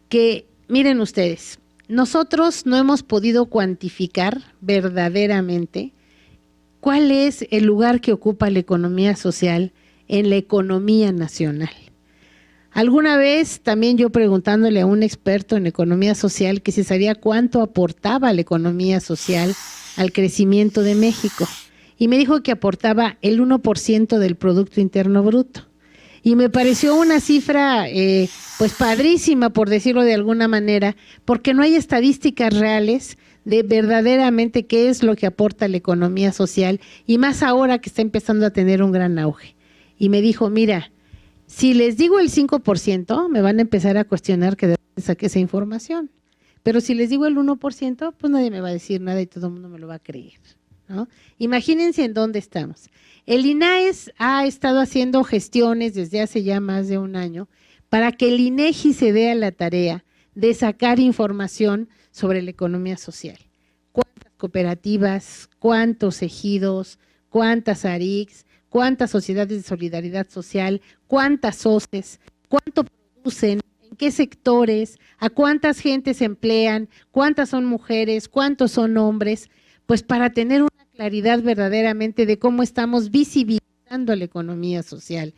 que, miren ustedes, nosotros no hemos podido cuantificar verdaderamente cuál es el lugar que ocupa la economía social en la economía nacional. Alguna vez también yo preguntándole a un experto en economía social que se sabía cuánto aportaba la economía social al crecimiento de México y me dijo que aportaba el 1% del Producto Interno Bruto. Y me pareció una cifra pues padrísima, por decirlo de alguna manera, porque no hay estadísticas reales de verdaderamente qué es lo que aporta la economía social y más ahora que está empezando a tener un gran auge. Y me dijo, mira, si les digo el 5%, me van a empezar a cuestionar que de dónde saqué esa información. Pero si les digo el 1%, pues nadie me va a decir nada y todo el mundo me lo va a creer, ¿no? Imagínense en dónde estamos. El INAES ha estado haciendo gestiones desde hace ya más de un año para que el INEGI se dé a la tarea de sacar información sobre la economía social. ¿Cuántas cooperativas, cuántos ejidos, cuántas ARICs, cuántas sociedades de solidaridad social, cuántas SOCEs, cuánto producen, en qué sectores, a cuántas gentes emplean, cuántas son mujeres, cuántos son hombres? Pues para tener una claridad verdaderamente de cómo estamos visibilizando la economía social,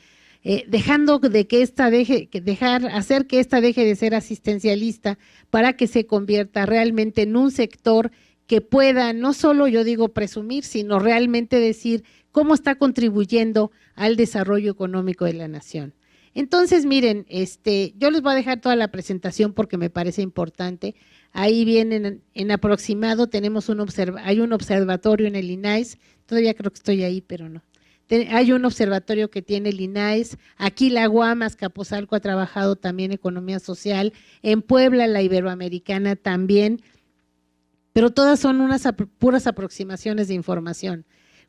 dejando de que hacer que esta deje de ser asistencialista para que se convierta realmente en un sector que pueda, no solo yo digo presumir, sino realmente decir cómo está contribuyendo al desarrollo económico de la nación. Entonces, miren, yo les voy a dejar toda la presentación porque me parece importante. Ahí vienen en aproximado, hay un observatorio en el INAES, todavía creo que estoy ahí, pero no. Hay un observatorio que tiene el INAES, aquí la UAM Azcapotzalco ha trabajado también economía social, en Puebla la Iberoamericana también, pero todas son unas puras aproximaciones de información.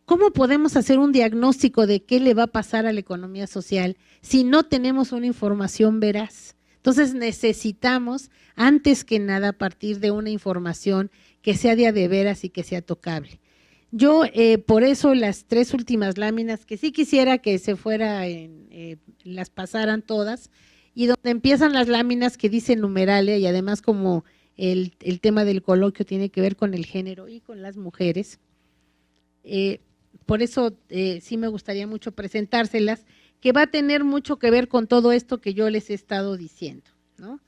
¿Cómo podemos hacer un diagnóstico de qué le va a pasar a la economía social si no tenemos una información veraz? Entonces necesitamos, antes que nada, partir de una información que sea de veras y que sea tocable. Yo por eso las 3 últimas láminas, que sí quisiera que se fuera, las pasaran todas, y donde empiezan las láminas que dicen numeralia, y además como el tema del coloquio tiene que ver con el género y con las mujeres, por eso sí me gustaría mucho presentárselas, que va a tener mucho que ver con todo esto que yo les he estado diciendo, ¿no?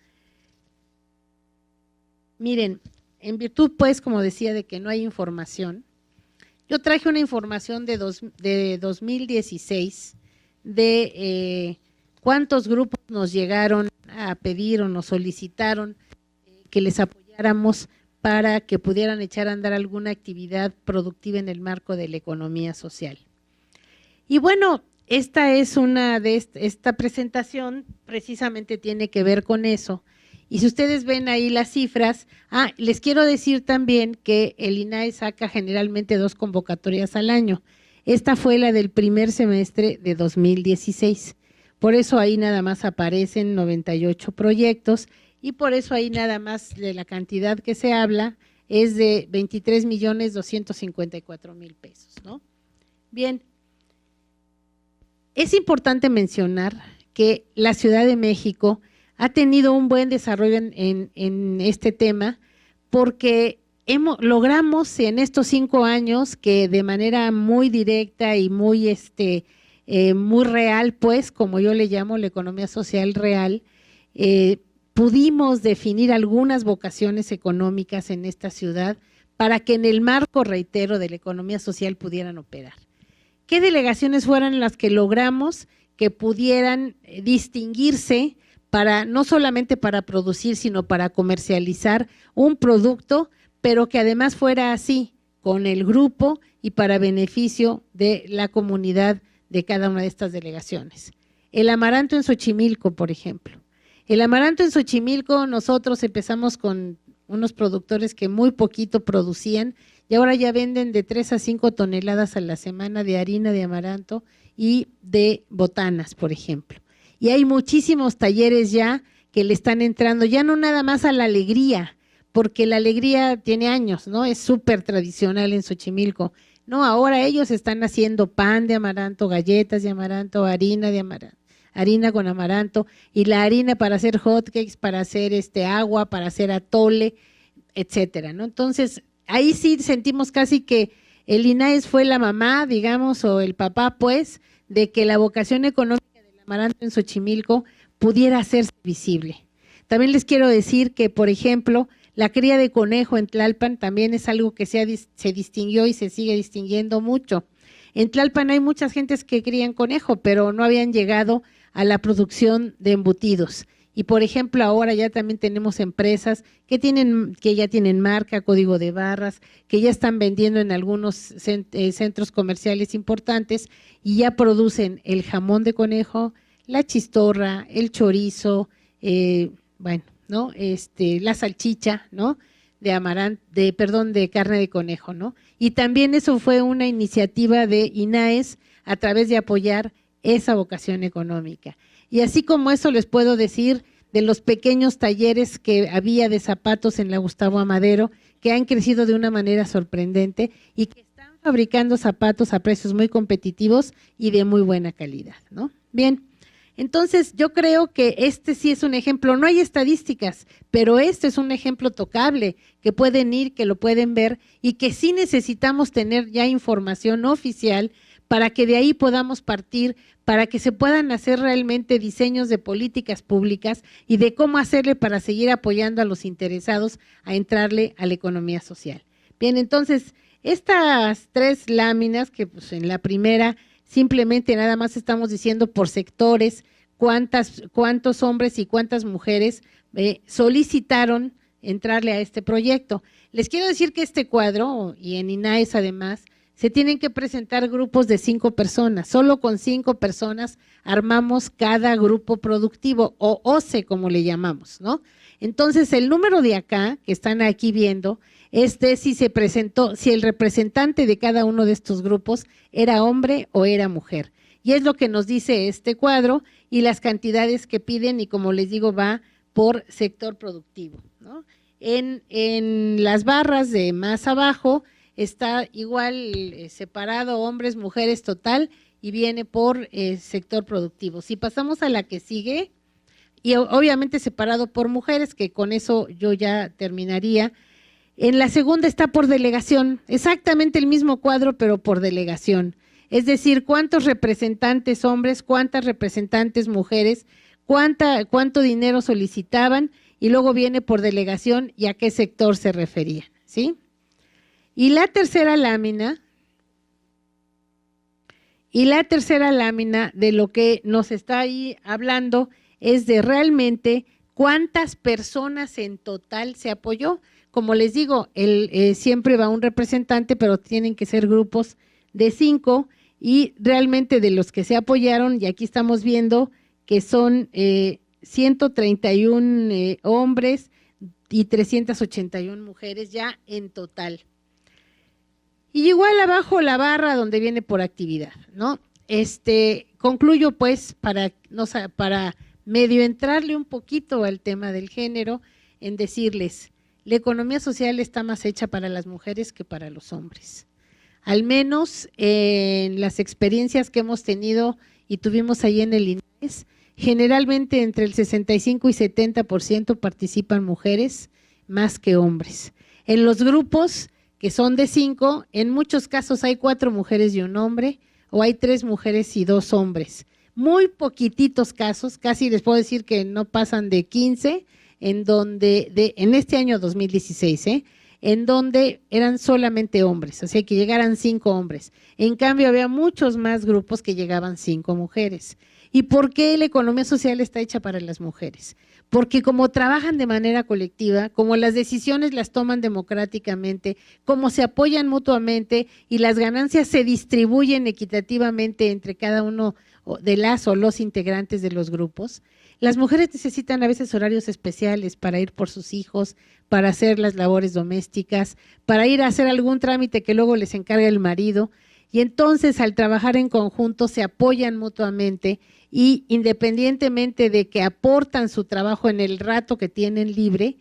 Miren, en virtud, pues, como decía, de que no hay información, yo traje una información de 2016 de cuántos grupos nos llegaron a pedir o nos solicitaron que les apoyáramos para que pudieran echar a andar alguna actividad productiva en el marco de la economía social. Y bueno, esta es esta presentación precisamente tiene que ver con eso. Y si ustedes ven ahí las cifras, les quiero decir también que el INAE saca generalmente 2 convocatorias al año. Esta fue la del primer semestre de 2016. Por eso ahí nada más aparecen 98 proyectos y por eso ahí nada más de la cantidad que se habla es de 23.254.000 pesos, ¿no? Bien, es importante mencionar que la Ciudad de México ha tenido un buen desarrollo en este tema porque logramos en estos 5 años que de manera muy directa y muy real, pues, como yo le llamo la economía social real, pudimos definir algunas vocaciones económicas en esta ciudad para que en el marco, reitero, de la economía social pudieran operar. ¿Qué delegaciones fueron las que logramos que pudieran distinguirse no solamente para producir, sino para comercializar un producto, pero que además fuera así, con el grupo y para beneficio de la comunidad de cada una de estas delegaciones? El amaranto en Xochimilco, por ejemplo. El amaranto en Xochimilco, nosotros empezamos con unos productores que muy poquito producían y ahora ya venden de 3 a 5 toneladas a la semana de harina de amaranto y de botanas, por ejemplo. Y hay muchísimos talleres ya que le están entrando, ya no nada más a la alegría, porque la alegría tiene años, ¿no? Es súper tradicional en Xochimilco. No, ahora ellos están haciendo pan de amaranto, galletas de amaranto, harina de amaranto, harina con amaranto, y la harina para hacer hotcakes, para hacer agua, para hacer atole, etcétera, ¿no? Entonces, ahí sí sentimos casi que el INAE fue la mamá, digamos, o el papá, pues, de que la vocación económica amaranto en Xochimilco pudiera hacerse visible. También les quiero decir que, por ejemplo, la cría de conejo en Tlalpan también es algo que se distinguió y se sigue distinguiendo mucho. En Tlalpan hay muchas gentes que crían conejo, pero no habían llegado a la producción de embutidos. Y, por ejemplo, ahora ya también tenemos empresas que ya tienen marca, código de barras, que ya están vendiendo en algunos centros comerciales importantes y ya producen el jamón de conejo, la chistorra, el chorizo, ¿no? La salchicha, ¿no? De carne de conejo, ¿no? Y también eso fue una iniciativa de INAES a través de apoyar esa vocación económica. Y así como eso les puedo decir de los pequeños talleres que había de zapatos en la Gustavo Amadero, que han crecido de una manera sorprendente y que están fabricando zapatos a precios muy competitivos y de muy buena calidad, ¿no? Bien, entonces yo creo que este sí es un ejemplo, no hay estadísticas, pero este es un ejemplo tocable, que pueden ir, que lo pueden ver y que sí necesitamos tener ya información oficial para que de ahí podamos partir, para que se puedan hacer realmente diseños de políticas públicas y de cómo hacerle para seguir apoyando a los interesados a entrarle a la economía social. Bien, entonces, estas 3 láminas, que pues en la primera simplemente nada más estamos diciendo por sectores cuántos hombres y cuántas mujeres solicitaron entrarle a este proyecto. Les quiero decir que este cuadro, y en INAES además, se tienen que presentar grupos de 5 personas. Solo con 5 personas armamos cada grupo productivo, o OCE como le llamamos, ¿no? Entonces, el número de acá, que están aquí viendo, si el representante de cada uno de estos grupos era hombre o era mujer. Y es lo que nos dice este cuadro y las cantidades que piden, y como les digo, va por sector productivo, ¿no? En las barras de más abajo, está igual separado, hombres, mujeres total, y viene por sector productivo. Si pasamos a la que sigue, y obviamente separado por mujeres, que con eso yo ya terminaría. En la segunda está por delegación, exactamente el mismo cuadro, pero por delegación. Es decir, cuántos representantes hombres, cuántas representantes mujeres, cuánto dinero solicitaban, y luego viene por delegación y a qué sector se referían, ¿sí? Y la tercera lámina de lo que nos está ahí hablando es de realmente cuántas personas en total se apoyó. Como les digo, siempre va un representante, pero tienen que ser grupos de 5, y realmente de los que se apoyaron, y aquí estamos viendo que son 131 hombres y 381 mujeres ya en total. Y igual abajo la barra donde viene por actividad, ¿no? Concluyo pues para medio entrarle un poquito al tema del género, en decirles, la economía social está más hecha para las mujeres que para los hombres. Al menos en las experiencias que hemos tenido y tuvimos ahí en el INES, generalmente entre el 65 y 70% participan mujeres más que hombres. En los grupos que son de 5, en muchos casos hay 4 mujeres y un hombre, o hay 3 mujeres y 2 hombres. Muy poquititos casos, casi les puedo decir que no pasan de 15, en este año 2016, en donde eran solamente hombres, o sea que llegaran 5 hombres. En cambio había muchos más grupos que llegaban 5 mujeres. ¿Y por qué la economía social está hecha para las mujeres? Porque como trabajan de manera colectiva, como las decisiones las toman democráticamente, como se apoyan mutuamente y las ganancias se distribuyen equitativamente entre cada uno de las o los integrantes de los grupos, las mujeres necesitan a veces horarios especiales para ir por sus hijos, para hacer las labores domésticas, para ir a hacer algún trámite que luego les encarga el marido, y entonces al trabajar en conjunto se apoyan mutuamente, y independientemente de que aportan su trabajo en el rato que tienen libre,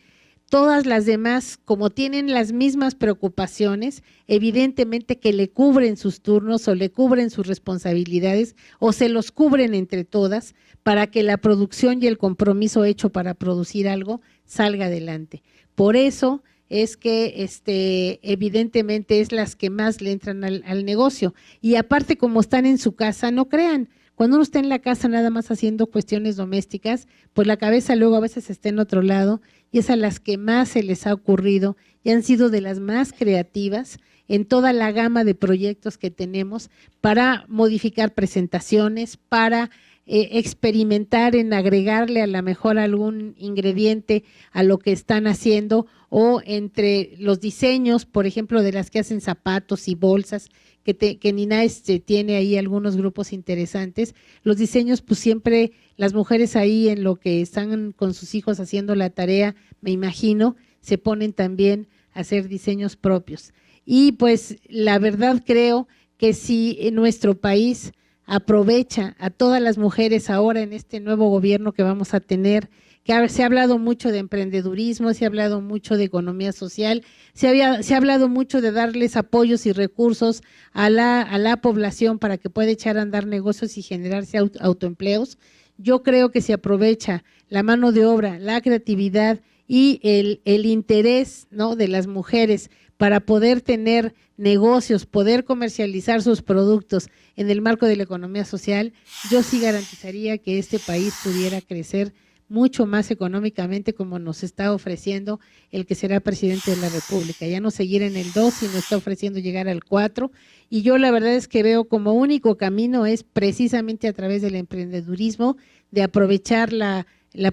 todas las demás, como tienen las mismas preocupaciones, evidentemente que le cubren sus turnos o le cubren sus responsabilidades o se los cubren entre todas para que la producción y el compromiso hecho para producir algo salga adelante. Por eso es que evidentemente es las que más le entran al negocio, y aparte como están en su casa, no crean, cuando uno está en la casa nada más haciendo cuestiones domésticas, pues la cabeza luego a veces está en otro lado, y es a las que más se les ha ocurrido y han sido de las más creativas en toda la gama de proyectos que tenemos para modificar presentaciones, para experimentar en agregarle a lo mejor algún ingrediente a lo que están haciendo, o entre los diseños, por ejemplo, de las que hacen zapatos y bolsas, que Ninaes tiene ahí algunos grupos interesantes. Los diseños, pues siempre las mujeres ahí en lo que están con sus hijos haciendo la tarea, me imagino, se ponen también a hacer diseños propios. Y pues la verdad creo que si en nuestro país aprovecha a todas las mujeres ahora en este nuevo gobierno que vamos a tener, que se ha hablado mucho de emprendedurismo, se ha hablado mucho de economía social, se ha hablado mucho de darles apoyos y recursos a la población para que pueda echar a andar negocios y generarse autoempleos. Yo creo que se aprovecha la mano de obra, la creatividad y el interés, ¿no?, de las mujeres para poder tener negocios, poder comercializar sus productos en el marco de la economía social, yo sí garantizaría que este país pudiera crecer mucho más económicamente, como nos está ofreciendo el que será presidente de la República. Ya no seguir en el 2, sino está ofreciendo llegar al 4, y yo la verdad es que veo como único camino es precisamente a través del emprendedurismo, de aprovechar la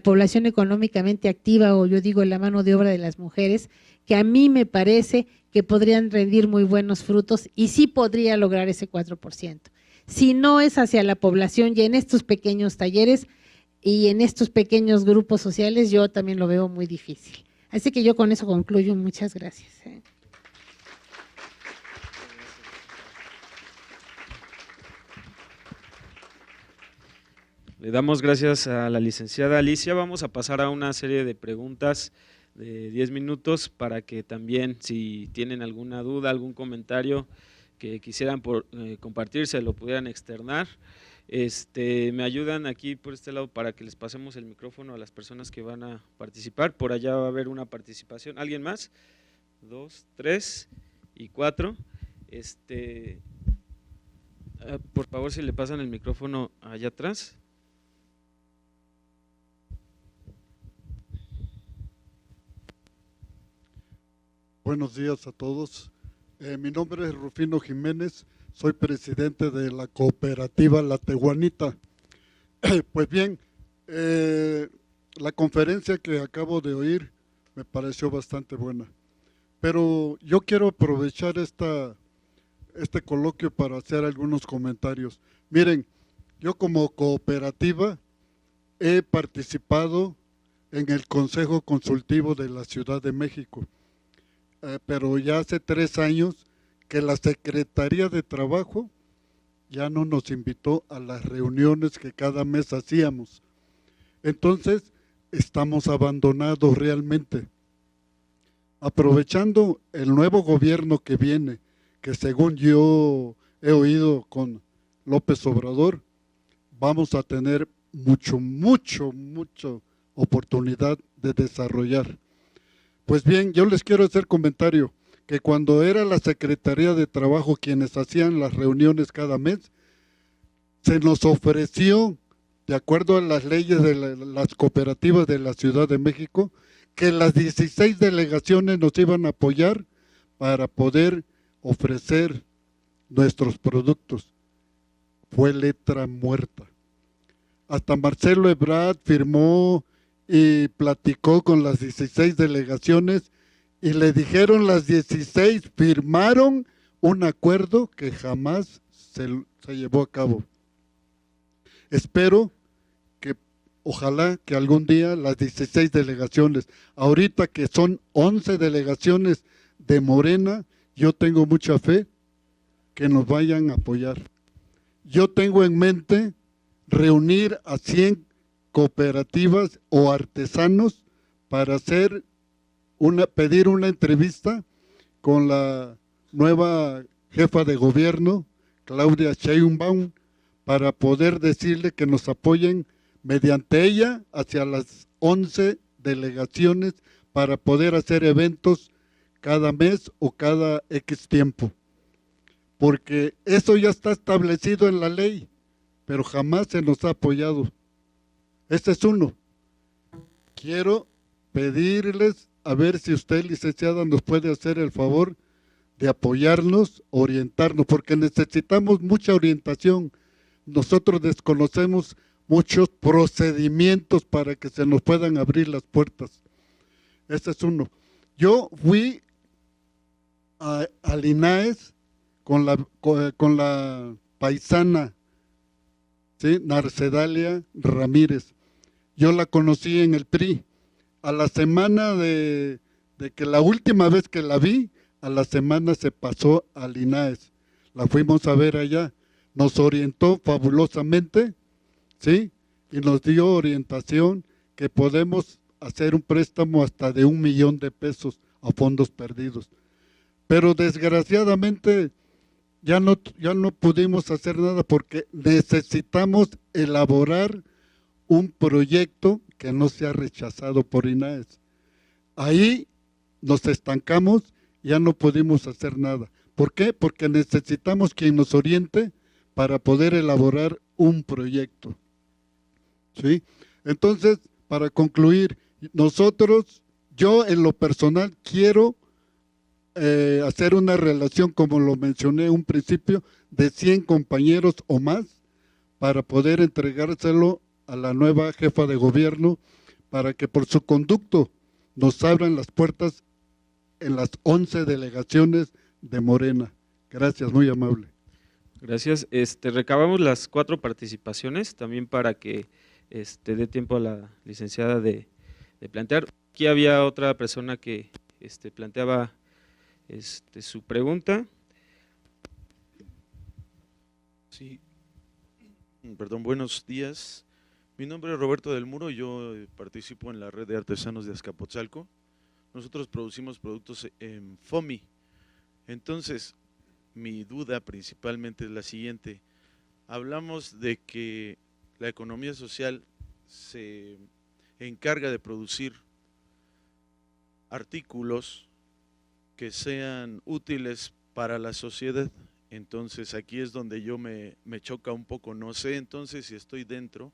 población económicamente activa, o yo digo la mano de obra de las mujeres, que a mí me parece que podrían rendir muy buenos frutos y sí podría lograr ese 4%. Si no es hacia la población y en estos pequeños talleres y en estos pequeños grupos sociales, yo también lo veo muy difícil. Así que yo con eso concluyo. Muchas gracias. Le damos gracias a la licenciada Alicia. Vamos a pasar a una serie de preguntas de 10 minutos para que también, si tienen alguna duda, algún comentario que quisieran compartir, se lo pudieran externar. Me ayudan aquí por este lado para que les pasemos el micrófono a las personas que van a participar. Por allá va a haber una participación. ¿Alguien más? 2, 3 y 4. Por favor, si le pasan el micrófono allá atrás. Buenos días a todos. Mi nombre es Rufino Jiménez, soy presidente de la cooperativa La Tehuanita. Pues bien, la conferencia que acabo de oír me pareció bastante buena, pero yo quiero aprovechar este coloquio para hacer algunos comentarios. Miren, yo como cooperativa he participado en el Consejo Consultivo de la Ciudad de México, pero ya hace 3 años que la Secretaría de Trabajo ya no nos invitó a las reuniones que cada mes hacíamos. Entonces, estamos abandonados realmente. Aprovechando el nuevo gobierno que viene, que según yo he oído con López Obrador, vamos a tener mucha oportunidad de desarrollar. Pues bien, yo les quiero hacer comentario que cuando era la Secretaría de Trabajo quienes hacían las reuniones cada mes, se nos ofreció, de acuerdo a las leyes de las cooperativas de la Ciudad de México, que las 16 delegaciones nos iban a apoyar para poder ofrecer nuestros productos. Fue letra muerta. Hasta Marcelo Ebrard firmó y platicó con las 16 delegaciones y le dijeron las 16, firmaron un acuerdo que jamás se llevó a cabo. Espero que, ojalá que algún día las 16 delegaciones, ahorita que son 11 delegaciones de Morena, yo tengo mucha fe que nos vayan a apoyar. Yo tengo en mente reunir a 100 cooperativas o artesanos para pedir una entrevista con la nueva jefa de gobierno, Claudia Sheinbaum, para poder decirle que nos apoyen mediante ella hacia las 11 delegaciones para poder hacer eventos cada mes o cada X tiempo. Porque eso ya está establecido en la ley, pero jamás se nos ha apoyado. Este es uno. Quiero pedirles a ver si usted, licenciada, nos puede hacer el favor de apoyarnos, orientarnos, porque necesitamos mucha orientación. Nosotros desconocemos muchos procedimientos para que se nos puedan abrir las puertas. Este es uno. Yo fui al INAES con la paisana, ¿sí? Narcedalia Ramírez. Yo la conocí en el PRI. A la semana de que la última vez que la vi, a la semana se pasó al INAES. La fuimos a ver allá. Nos orientó fabulosamente, ¿sí? Y nos dio orientación que podemos hacer un préstamo hasta de $1 millón a fondos perdidos. Pero desgraciadamente ya no pudimos hacer nada porque necesitamos elaborar un proyecto que no sea rechazado por INAES. Ahí nos estancamos, ya no pudimos hacer nada. ¿Por qué? Porque necesitamos quien nos oriente para poder elaborar un proyecto. ¿Sí? Entonces, para concluir, yo en lo personal quiero hacer una relación, como lo mencioné en un principio, de 100 compañeros o más para poder entregárselo a la nueva jefa de gobierno para que por su conducto nos abran las puertas en las 11 delegaciones de Morena. Gracias, muy amable. Gracias. Recabamos las 4 participaciones también para que dé tiempo a la licenciada de plantear. Aquí había otra persona que planteaba su pregunta. Sí, perdón, buenos días. Mi nombre es Roberto del Muro, yo participo en la red de artesanos de Azcapotzalco. nosotros producimos productos en FOMI. Entonces, mi duda principalmente es la siguiente. Hablamos de que la economía social se encarga de producir artículos que sean útiles para la sociedad. Entonces aquí es donde yo me choca un poco, no sé entonces si estoy dentro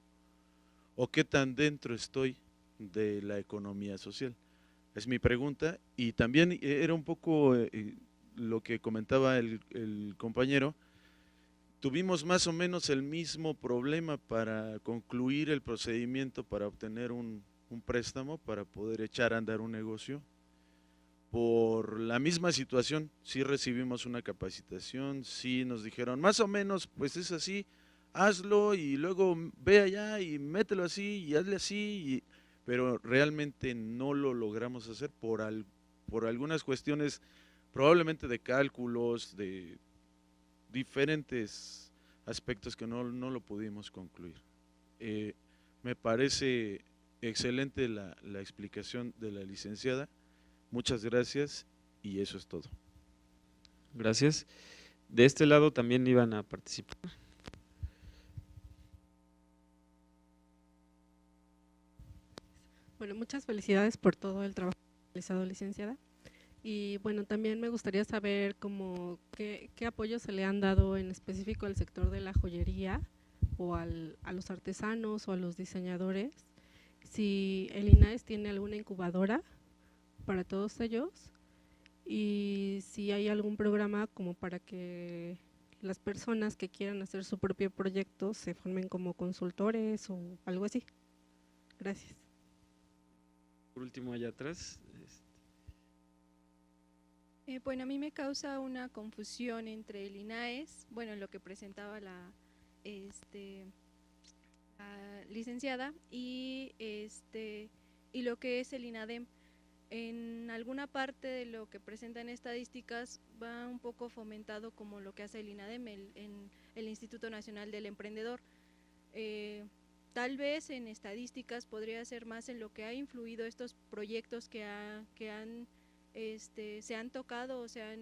o qué tan dentro estoy de la economía social. Es mi pregunta. Y también era un poco lo que comentaba el compañero. Tuvimos más o menos el mismo problema para concluir el procedimiento para obtener un préstamo para poder echar a andar un negocio. Por la misma situación, sí recibimos una capacitación, sí nos dijeron más o menos, pues es así, hazlo y luego ve allá y mételo así y hazle así, pero realmente no lo logramos hacer por algunas cuestiones probablemente de cálculos, de diferentes aspectos que no lo pudimos concluir. Me parece excelente la explicación de la licenciada. Muchas gracias y eso es todo. Gracias. De este lado también iban a participar. Bueno, muchas felicidades por todo el trabajo realizado, licenciada. Y bueno, también me gustaría saber qué apoyo se le han dado en específico al sector de la joyería o a los artesanos o a los diseñadores. Si el INAES tiene alguna incubadora para todos ellos y si hay algún programa como para que las personas que quieran hacer su propio proyecto se formen como consultores o algo así. Gracias. Por último, allá atrás. Bueno, a mí me causa una confusión entre el INAES, bueno, lo que presentaba la licenciada y lo que es el INADEM. En alguna parte de lo que presentan estadísticas va un poco fomentado como lo que hace el INADEM, el Instituto Nacional del Emprendedor. Tal vez en estadísticas podría ser más en lo que ha influido estos proyectos que se han tocado o se han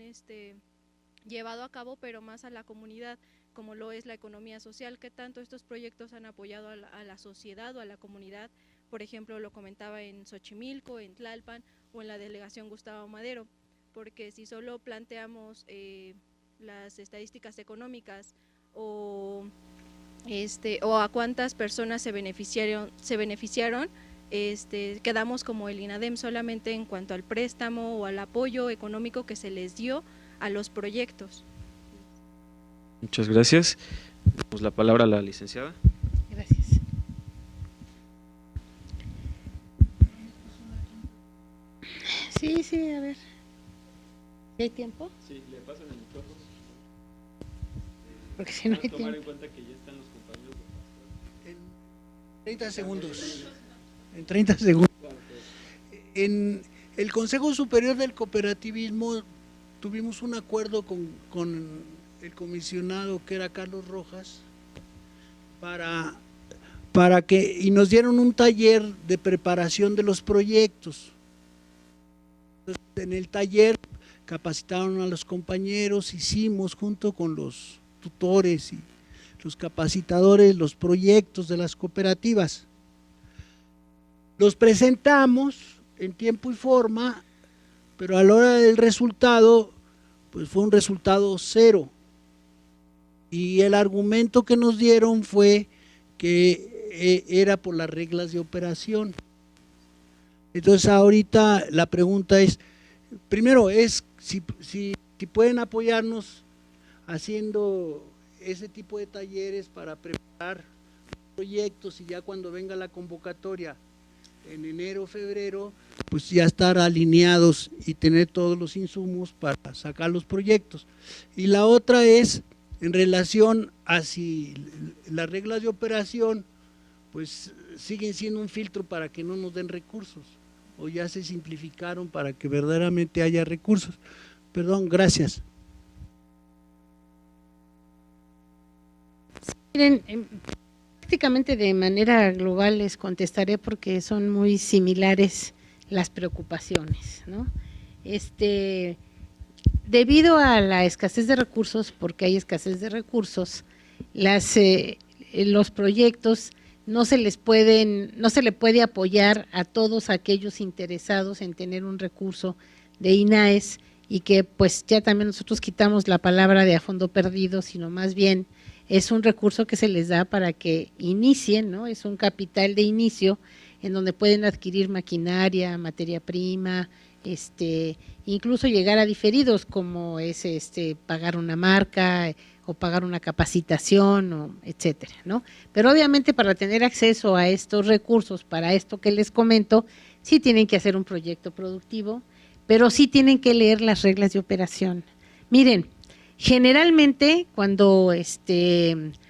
llevado a cabo, pero más a la comunidad, como lo es la economía social, que tanto estos proyectos han apoyado a la sociedad o a la comunidad. Por ejemplo, lo comentaba en Xochimilco, en Tlalpan o en la delegación Gustavo Madero, porque si solo planteamos las estadísticas económicas o a cuántas personas se beneficiaron, quedamos como el INADEM solamente en cuanto al préstamo o al apoyo económico que se les dio a los proyectos. Muchas gracias. Damos la palabra a la licenciada. Gracias. Sí, a ver. ¿Hay tiempo? Sí, le pasan el micrófono. Porque si no hay tomar tiempo. en cuenta que ya están los compañeros de En 30 segundos. En 30 segundos. En el Consejo Superior del Cooperativismo tuvimos un acuerdo con el comisionado que era Carlos Rojas para que, y nos dieron un taller de preparación de los proyectos. Entonces, en el taller capacitaron a los compañeros, hicimos junto con los tutores y los capacitadores los proyectos de las cooperativas. Los presentamos en tiempo y forma, pero a la hora del resultado, pues fue un resultado 0. Y el argumento que nos dieron fue que era por las reglas de operación. Entonces ahorita la pregunta es, primero es si pueden apoyarnos haciendo ese tipo de talleres para preparar proyectos y ya cuando venga la convocatoria en enero o febrero, pues ya estar alineados y tener todos los insumos para sacar los proyectos. Y la otra es en relación a si las reglas de operación pues siguen siendo un filtro para que no nos den recursos o ya se simplificaron para que verdaderamente haya recursos. Perdón, gracias. Miren, prácticamente de manera global les contestaré porque son muy similares las preocupaciones, ¿no? Debido a la escasez de recursos, porque hay escasez de recursos, los proyectos no se le puede apoyar a todos aquellos interesados en tener un recurso de INAES, y que pues ya también nosotros quitamos la palabra de a fondo perdido, sino más bien es un recurso que se les da para que inicien, ¿no? Es un capital de inicio en donde pueden adquirir maquinaria, materia prima, incluso llegar a diferidos como es pagar una marca o pagar una capacitación, o etcétera, ¿no? Pero obviamente para tener acceso a estos recursos, para esto que les comento, sí tienen que hacer un proyecto productivo, pero sí tienen que leer las reglas de operación. Miren, generalmente cuando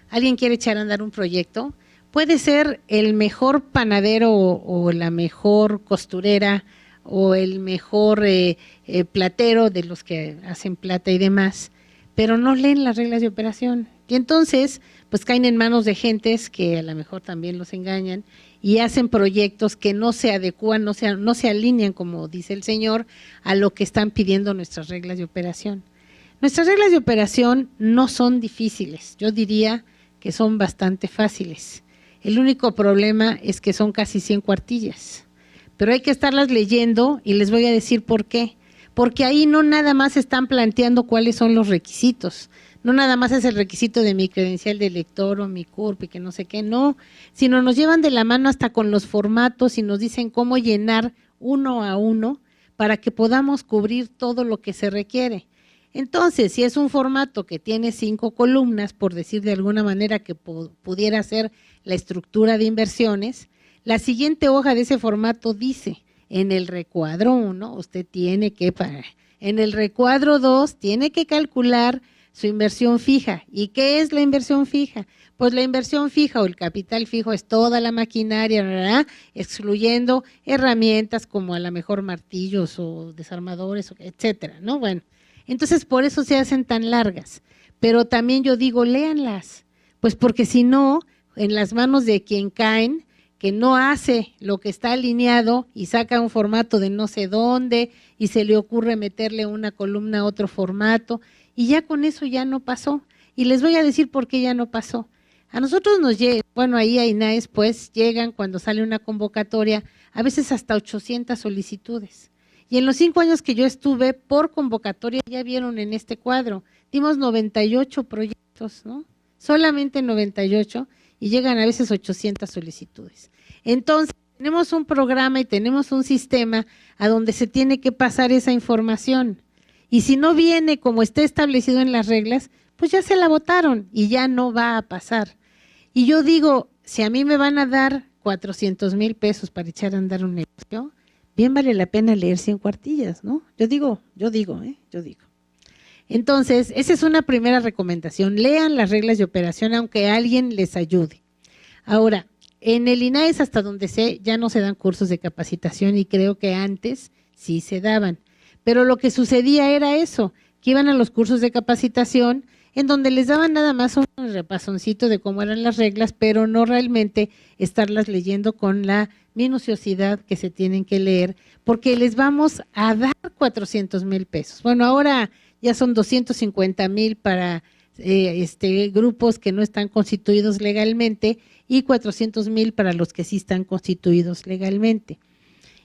alguien quiere echar a andar un proyecto, puede ser el mejor panadero o la mejor costurera o el mejor platero de los que hacen plata y demás, pero no leen las reglas de operación. Y entonces, pues caen en manos de gentes que a lo mejor también los engañan y hacen proyectos que no se adecúan, no se alinean, como dice el señor, a lo que están pidiendo nuestras reglas de operación. Nuestras reglas de operación no son difíciles, yo diría que son bastante fáciles. El único problema es que son casi 100 cuartillas, pero hay que estarlas leyendo y les voy a decir por qué. Porque ahí no nada más están planteando cuáles son los requisitos, no nada más es el requisito de mi credencial de lector o mi CURP y que no sé qué, no, sino nos llevan de la mano hasta con los formatos y nos dicen cómo llenar uno a uno para que podamos cubrir todo lo que se requiere. Entonces, si es un formato que tiene 5 columnas, por decir de alguna manera que pudiera ser la estructura de inversiones, la siguiente hoja de ese formato dice, en el recuadro 1 usted tiene que pagar, en el recuadro 2 tiene que calcular su inversión fija. ¿Y qué es la inversión fija? Pues la inversión fija o el capital fijo es toda la maquinaria, ¿verdad? Excluyendo herramientas como a lo mejor martillos o desarmadores, etcétera, ¿no? Bueno, entonces por eso se hacen tan largas, pero también yo digo, léanlas, pues porque si no, en las manos de quien caen, que no hace lo que está alineado y saca un formato de no sé dónde y se le ocurre meterle una columna a otro formato y ya con eso ya no pasó. Y les voy a decir por qué ya no pasó. A nosotros nos llega, bueno, ahí a INAES pues llegan cuando sale una convocatoria, a veces hasta 800 solicitudes. Y en los 5 años que yo estuve por convocatoria, ya vieron en este cuadro, dimos 98 proyectos, ¿no? Solamente 98 y llegan a veces 800 solicitudes. Entonces, tenemos un programa y tenemos un sistema a donde se tiene que pasar esa información. Y si no viene como está establecido en las reglas, pues ya se la votaron y ya no va a pasar. Y yo digo, si a mí me van a dar 400,000 pesos para echar a andar un negocio, bien vale la pena leer 100 cuartillas, ¿no? Yo digo. Entonces, esa es una primera recomendación. Lean las reglas de operación aunque alguien les ayude. Ahora, en el INAES, hasta donde sé, ya no se dan cursos de capacitación y creo que antes sí se daban. Pero lo que sucedía era eso, que iban a los cursos de capacitación en donde les daban nada más un repasoncito de cómo eran las reglas, pero no realmente estarlas leyendo con la minuciosidad que se tienen que leer, porque les vamos a dar 400,000 pesos. Bueno, ahora ya son 250,000 para grupos que no están constituidos legalmente y 400,000 para los que sí están constituidos legalmente.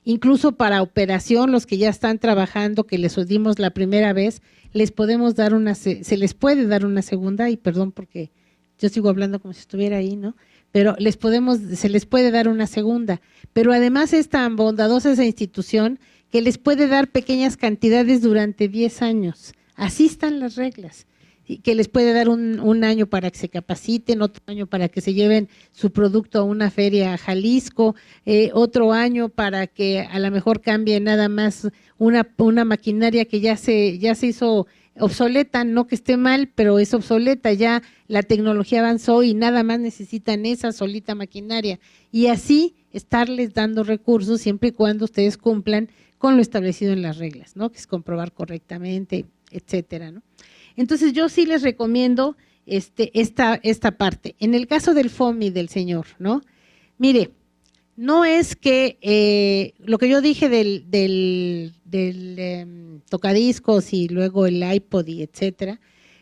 Incluso para operación, los que ya están trabajando, que les dimos la primera vez, les podemos dar se les puede dar una segunda, y perdón porque yo sigo hablando como si estuviera ahí, ¿no? Pero se les puede dar una segunda. Pero además es tan bondadosa esa institución que les puede dar pequeñas cantidades durante 10 años. Así están las reglas. Que les puede dar un año para que se capaciten, otro año para que se lleven su producto a una feria a Jalisco, otro año para que a lo mejor cambie nada más una maquinaria que ya se hizo obsoleta, no que esté mal, pero es obsoleta, ya la tecnología avanzó y nada más necesitan esa solita maquinaria. Y así estarles dando recursos siempre y cuando ustedes cumplan con lo establecido en las reglas, ¿no? Que es comprobar correctamente, etcétera, ¿no? Entonces yo sí les recomiendo esta parte. En el caso del FOMI del señor, ¿no? Mire, no es que lo que yo dije del tocadiscos y luego el iPod y etcétera,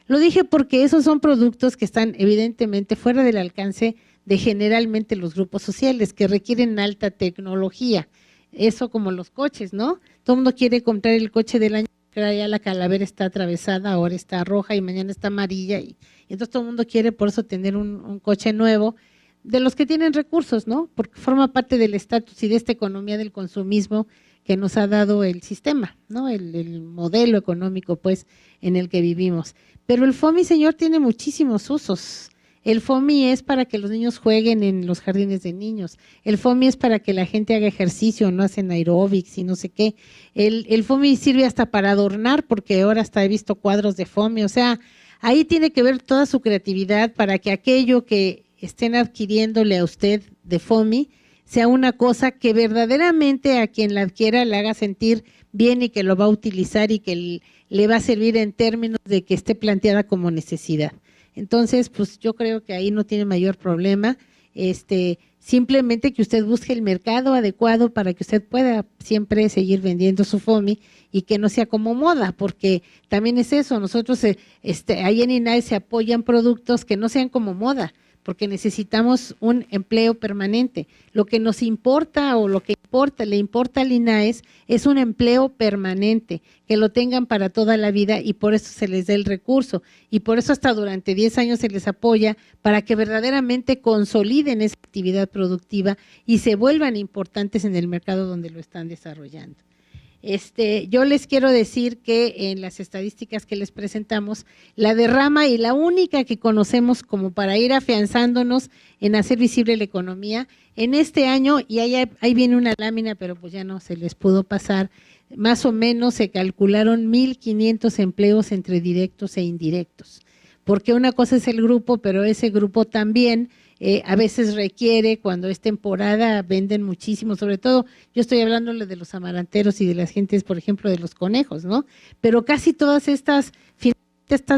lo dije porque esos son productos que están evidentemente fuera del alcance de generalmente los grupos sociales, que requieren alta tecnología. Eso como los coches, ¿no? Todo el mundo quiere comprar el coche del año, que ya la calavera está atravesada, ahora está roja y mañana está amarilla, y entonces todo el mundo quiere por eso tener un coche nuevo, de los que tienen recursos, ¿no? Porque forma parte del estatus y de esta economía del consumismo que nos ha dado el sistema, ¿no? El modelo económico, pues, en el que vivimos. Pero el FOMI, señor, tiene muchísimos usos. El FOMI es para que los niños jueguen en los jardines de niños. El FOMI es para que la gente haga ejercicio, no hacen aeróbics y no sé qué. El FOMI sirve hasta para adornar, porque ahora hasta he visto cuadros de FOMI. O sea, ahí tiene que ver toda su creatividad para que aquello que estén adquiriéndole a usted de FOMI sea una cosa que verdaderamente a quien la adquiera le haga sentir bien y que lo va a utilizar y que le va a servir en términos de que esté planteada como necesidad. Entonces, pues yo creo que ahí no tiene mayor problema, simplemente que usted busque el mercado adecuado para que usted pueda siempre seguir vendiendo su FOMI y que no sea como moda, porque también es eso, nosotros ahí en INAE se apoyan productos que no sean como moda, porque necesitamos un empleo permanente. Lo que nos importa o lo que le importa al INAES es un empleo permanente, que lo tengan para toda la vida y por eso se les da el recurso. Y por eso hasta durante 10 años se les apoya para que verdaderamente consoliden esa actividad productiva y se vuelvan importantes en el mercado donde lo están desarrollando. Yo les quiero decir que en las estadísticas que les presentamos, la derrama y la única que conocemos como para ir afianzándonos en hacer visible la economía, en este año, y ahí viene una lámina, pero pues ya no se les pudo pasar, más o menos se calcularon 1,500 empleos entre directos e indirectos, porque una cosa es el grupo, pero ese grupo también a veces requiere, cuando es temporada, venden muchísimo, sobre todo, yo estoy hablándole de los amaranteros y de las gentes, por ejemplo, de los conejos, ¿no? Pero casi todas estas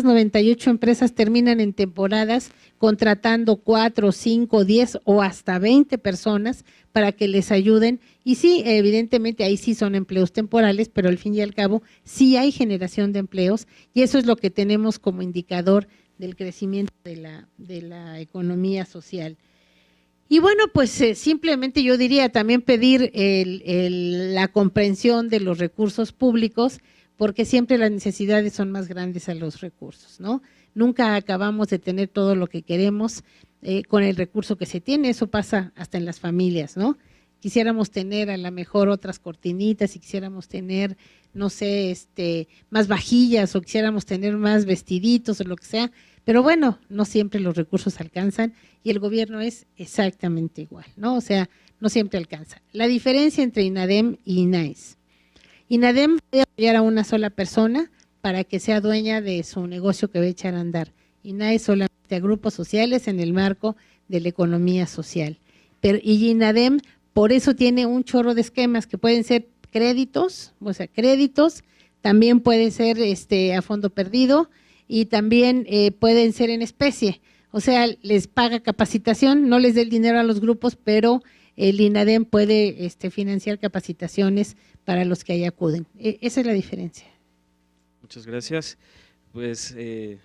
98 empresas terminan en temporadas contratando 4, 5, 10 o hasta 20 personas para que les ayuden. Y sí, evidentemente ahí sí son empleos temporales, pero al fin y al cabo sí hay generación de empleos y eso es lo que tenemos como indicador del crecimiento de la economía social. Y bueno, pues simplemente yo diría también pedir la comprensión de los recursos públicos, porque siempre las necesidades son más grandes a los recursos, ¿no? Nunca acabamos de tener todo lo que queremos con el recurso que se tiene, eso pasa hasta en las familias, ¿no? Quisiéramos tener a lo mejor otras cortinitas y quisiéramos tener, no sé, más vajillas o quisiéramos tener más vestiditos o lo que sea, pero bueno, no siempre los recursos alcanzan y el gobierno es exactamente igual, ¿no? O sea, no siempre alcanza. La diferencia entre INADEM y INAES. INADEM puede apoyar a una sola persona para que sea dueña de su negocio que va a echar a andar. INAES solamente a grupos sociales en el marco de la economía social. Y INADEM por eso tiene un chorro de esquemas que pueden ser créditos, también puede ser a fondo perdido, y también pueden ser en especie, o sea, les paga capacitación, no les dé el dinero a los grupos, pero el INADEM puede financiar capacitaciones para los que ahí acuden. Esa es la diferencia. Muchas gracias. Pues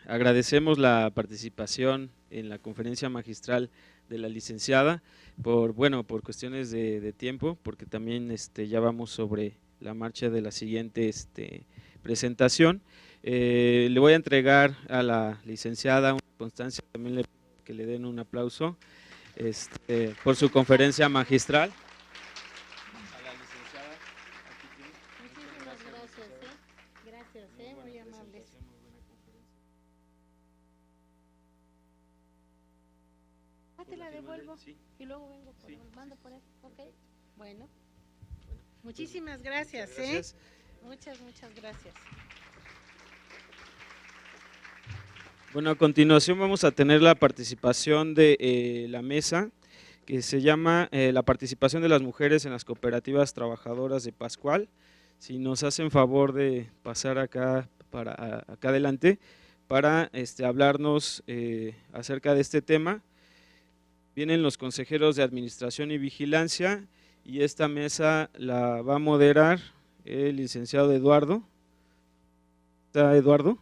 agradecemos la participación en la conferencia magistral de la licenciada, por cuestiones de tiempo, porque también ya vamos sobre la marcha de la siguiente presentación. Le voy a entregar a la licenciada una constancia, también le pido que le den un aplauso por su conferencia magistral. A la licenciada, aquí tiene. Muchísimas gracias, muy amables. Te la devuelvo y luego vengo mando por él, ¿ok? Bueno, muchísimas gracias, Muchas gracias. Bueno, a continuación vamos a tener la participación de la mesa, que se llama la participación de las mujeres en las cooperativas trabajadoras de Pascual. Si nos hacen favor de pasar acá adelante para hablarnos acerca de este tema. Vienen los consejeros de administración y vigilancia y esta mesa la va a moderar el licenciado Eduardo. ¿Está Eduardo?